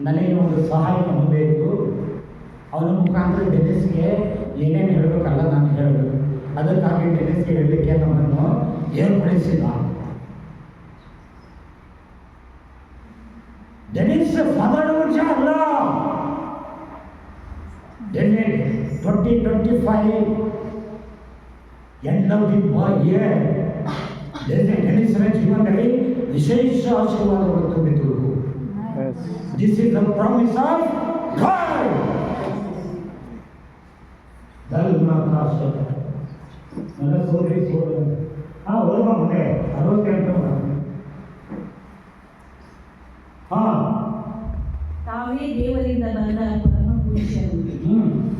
ನನಗೆ ಒಂದು ಸಹಾಯಕನು ಬೇಕು, ಅವನ ಮುಖಾಂತರ ಡೆನಿಸ್ಗೆ ಏನೇನು ಹೇಳಬೇಕಲ್ಲ ನಾನು ಹೇಳಬೇಕು. ಅದಕ್ಕಾಗಿ ಡೆನಿಸ್ಗೆ ಹೇಳಲಿಕ್ಕೆ ನಮ್ಮನ್ನು ಏರ್ಪಡಿಸಿದ. ಡೆನಿಸ್ ಸಾಧಾರಣ ವರ್ಷ ಅಲ್ಲ. Denis 2025 end of the year ಡೆನಿಸ್ನ ಜೀವನದಲ್ಲಿ ವಿಶೇಷ ಆಶೀರ್ವಾದಗಳು ತುಂಬಿತು. This is the promise of God. ನನ್ನ ಸೋದರಿ ಸೋದರ ಒಳಗ ಮುಂದೆ 68 ತಾವೇ ದೇವರಿಂದ ಬಂದ ಪರಮ ಪುರುಷರು.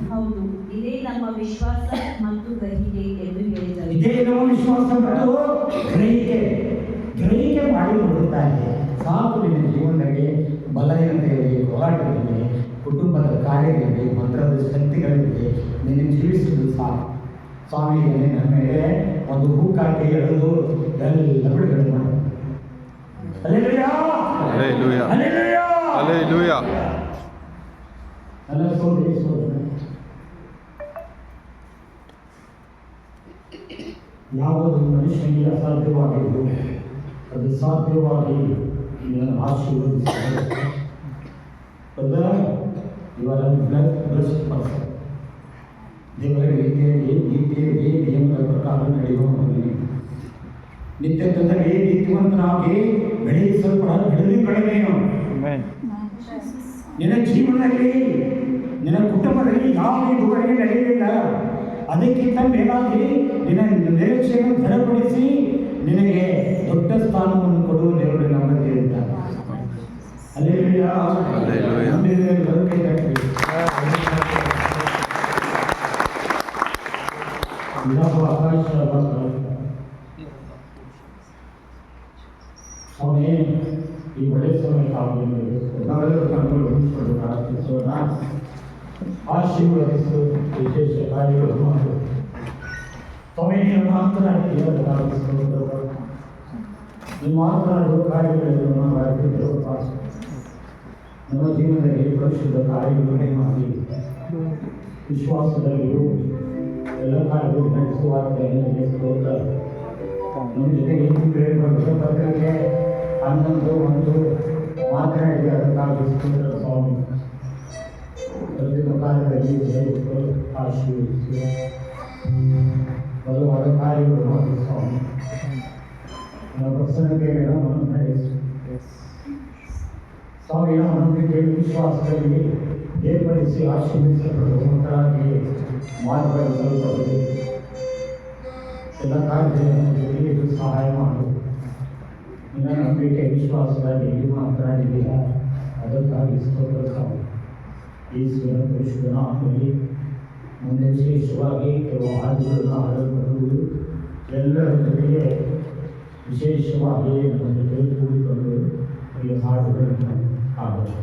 ಹೌದು, ಇದೇ ನಮ್ಮ ವಿಶ್ವಾಸ ಮತ್ತು ಗ್ರಹಿಕೆ ಎಂದು ಹೇಳಿದರು. ಇದೇ ನಮ್ಮ ವಿಶ್ವಾಸ ಮತ್ತು ಗ್ರಹಿಕೆ ಮಾಡಿ ನೋಡುತ್ತಾರೆ. ಸಾಕು ನಿನ್ನ ಜೀವನದಲ್ಲಿ ಬಲಹೀನತೆಯಲ್ಲಿ, ಹೋರಾಟದಲ್ಲಿ, ಕುಟುಂಬದ ಕಾರ್ಯಗಳಿಗೆ, ಮಂತ್ರದ ಶಕ್ತಿಗಳಿಗೆ ನೀನು ಜೀವಿಸುವುದು ಸಾಕು. ಸ್ವಾಮಿಗೆ ನನ್ನ ಮೇಲೆ ಒಂದು ಹೂಕಾಕಿ ಎಳೆದು ಎಲ್ಲ ಬಿಡುಗಡೆ ಮಾಡು. ಹಲ್ಲೆಲೂಯಾ! Hallelujah. ಹಲ್ಲೆಲೂಯಾ! Hallelujah. ನನ್ನ ಸೋದರಿ ಸೋದರ, ಯಾವುದು ಮನುಷ್ಯನಿಗೆ ಅಸಾಧ್ಯವಾಗಿದ್ದು ಅದು ಸಾಧ್ಯವಾಗಿ ನಿನ್ನನ್ನು ಆಶೀರ್ವದಿಸುತ್ತದೆ. ಇವರ ಬ್ಲೆಸ್ಡ್ ಪರ್ಸನ್. ದೇವರ ರೀತಿಯಲ್ಲಿ ನಿಯಮಗಳ ಪ್ರಕಾರ ನಡೆಯುವ ನಿತ್ಯತ್ವದಲ್ಲಿ ನೀತಿವಂತನಾಗಿ ಬೆಳೆದು ನೀನು Amen. ನಿನ್ನ ಜೀವನದಲ್ಲಿ ನಿನ್ನ ಕುಟುಂಬದಲ್ಲಿ ಯಾವ ದುರ್ಘಟನೆ ನಡೆಯಲಿಲ್ಲ. ಅದಕ್ಕಿಂತ ಮೇಲಾಗಿ ನಿನ್ನ ನಿರೀಕ್ಷೆಯನ್ನು ದೃಢಪಡಿಸಿ ನಿನಗೆ ದೊಡ್ಡ ಸ್ಥಾನವನ್ನು ಕೊಡುವ ದೇವರು ನಮ್ಮ ತಿಳಿದ್ದಾರೆ. Hallelujah. ಅವನೇ ಈ ಒಳ್ಳೆ ಸಮಯ ನಾವೆಲ್ಲರೂ ಕಣ್ಗಳು ಹೊಂದಿಕೊಂಡು ಪ್ರಾರ್ಥಿಸೋಣ. ಆಶೀರ್ವದಿಸು, ವಿಶೇಷ ಕಾರ್ಯಗಳು ಮಾಡು. ಸ್ವಾಮಿ ನೀವು ಮಾತನಾಡಿ ನೀವು ಮಾತನಾಡುವ ಕಾರ್ಯಗಳನ್ನು ಮಾಡುತ್ತಿದ್ದರು. ನಮ್ಮ ಜೀವನದಲ್ಲಿ ಪರಿಶುದ್ಧ ಕಾರ್ಯಗಳನ್ನೇ ಮಾಡಿ ವಿಶ್ವಾಸದಲ್ಲಿಯೂ ಎಲ್ಲ ಕಾರ್ಯಗಳು ನಡೆಸುವಾಗ ನಮ್ಮ ಜೊತೆಗೆ ಪತ್ರಿಕೆ 11:1 ಮಾತನಾಡಿ ಅದಕ್ಕಾಗಿ ಸ್ವಾಮಿ ಪ್ರತಿಯೊಂದು ಕಾರ್ಯದಲ್ಲಿ ಜಯಿಸು, ಆಶೀರ್ವದಿಸು, ಬಲವಾದ ಕಾರ್ಯಗಳು ಮಾಡಿ ಸ್ವಾಮಿ. ನಮ್ಮ ಪ್ರಸನ್ನತೆಗೆ ನಮ್ಮನ್ನು ನಡೆಸು ಸ್ವಾಮಿ. ನಮ್ಮೊಂದಿಗೆ ವಿಶ್ವಾಸದಲ್ಲಿ ಏರ್ಪಡಿಸಿ ಆಶೀರ್ವಿಸಲ್ಪಡುವಂತರಾಗಿ ಮಾರ್ಗದರ್ಶಿಸಲ್ಪಡಲಿ. ಎಲ್ಲ ಕಾರ್ಯಗಳನ್ನು ಸಹಾಯ ಮಾಡು. ನಿನ್ನ ನಂಬಿಕೆ ವಿಶ್ವಾಸದಲ್ಲಿ ಮಾತನಾಡಿದೆಯಾ ಅದಕ್ಕಾಗಿ ಸ್ತೋತ್ರ ಸ್ವಾಮಿ. ಯೇಸುವಿನ ಪರಿಶುದ್ಧ ನಾಮದಲ್ಲಿ ಮುಂದೆ ವಿಶೇಷವಾಗಿ ಕೆಲವು ಹಾಡುಗಳನ್ನು ಹಾಡಲ್ಪಡುವುದು ಎಲ್ಲರ ಜೊತೆಗೆ ವಿಶೇಷವಾಗಿ ನಮ್ಮ ಜೊತೆ ಕೂಡಿಕೊಂಡು ಈ ಹಾಡುಗಳನ್ನು ಹಾಡಬಹುದು.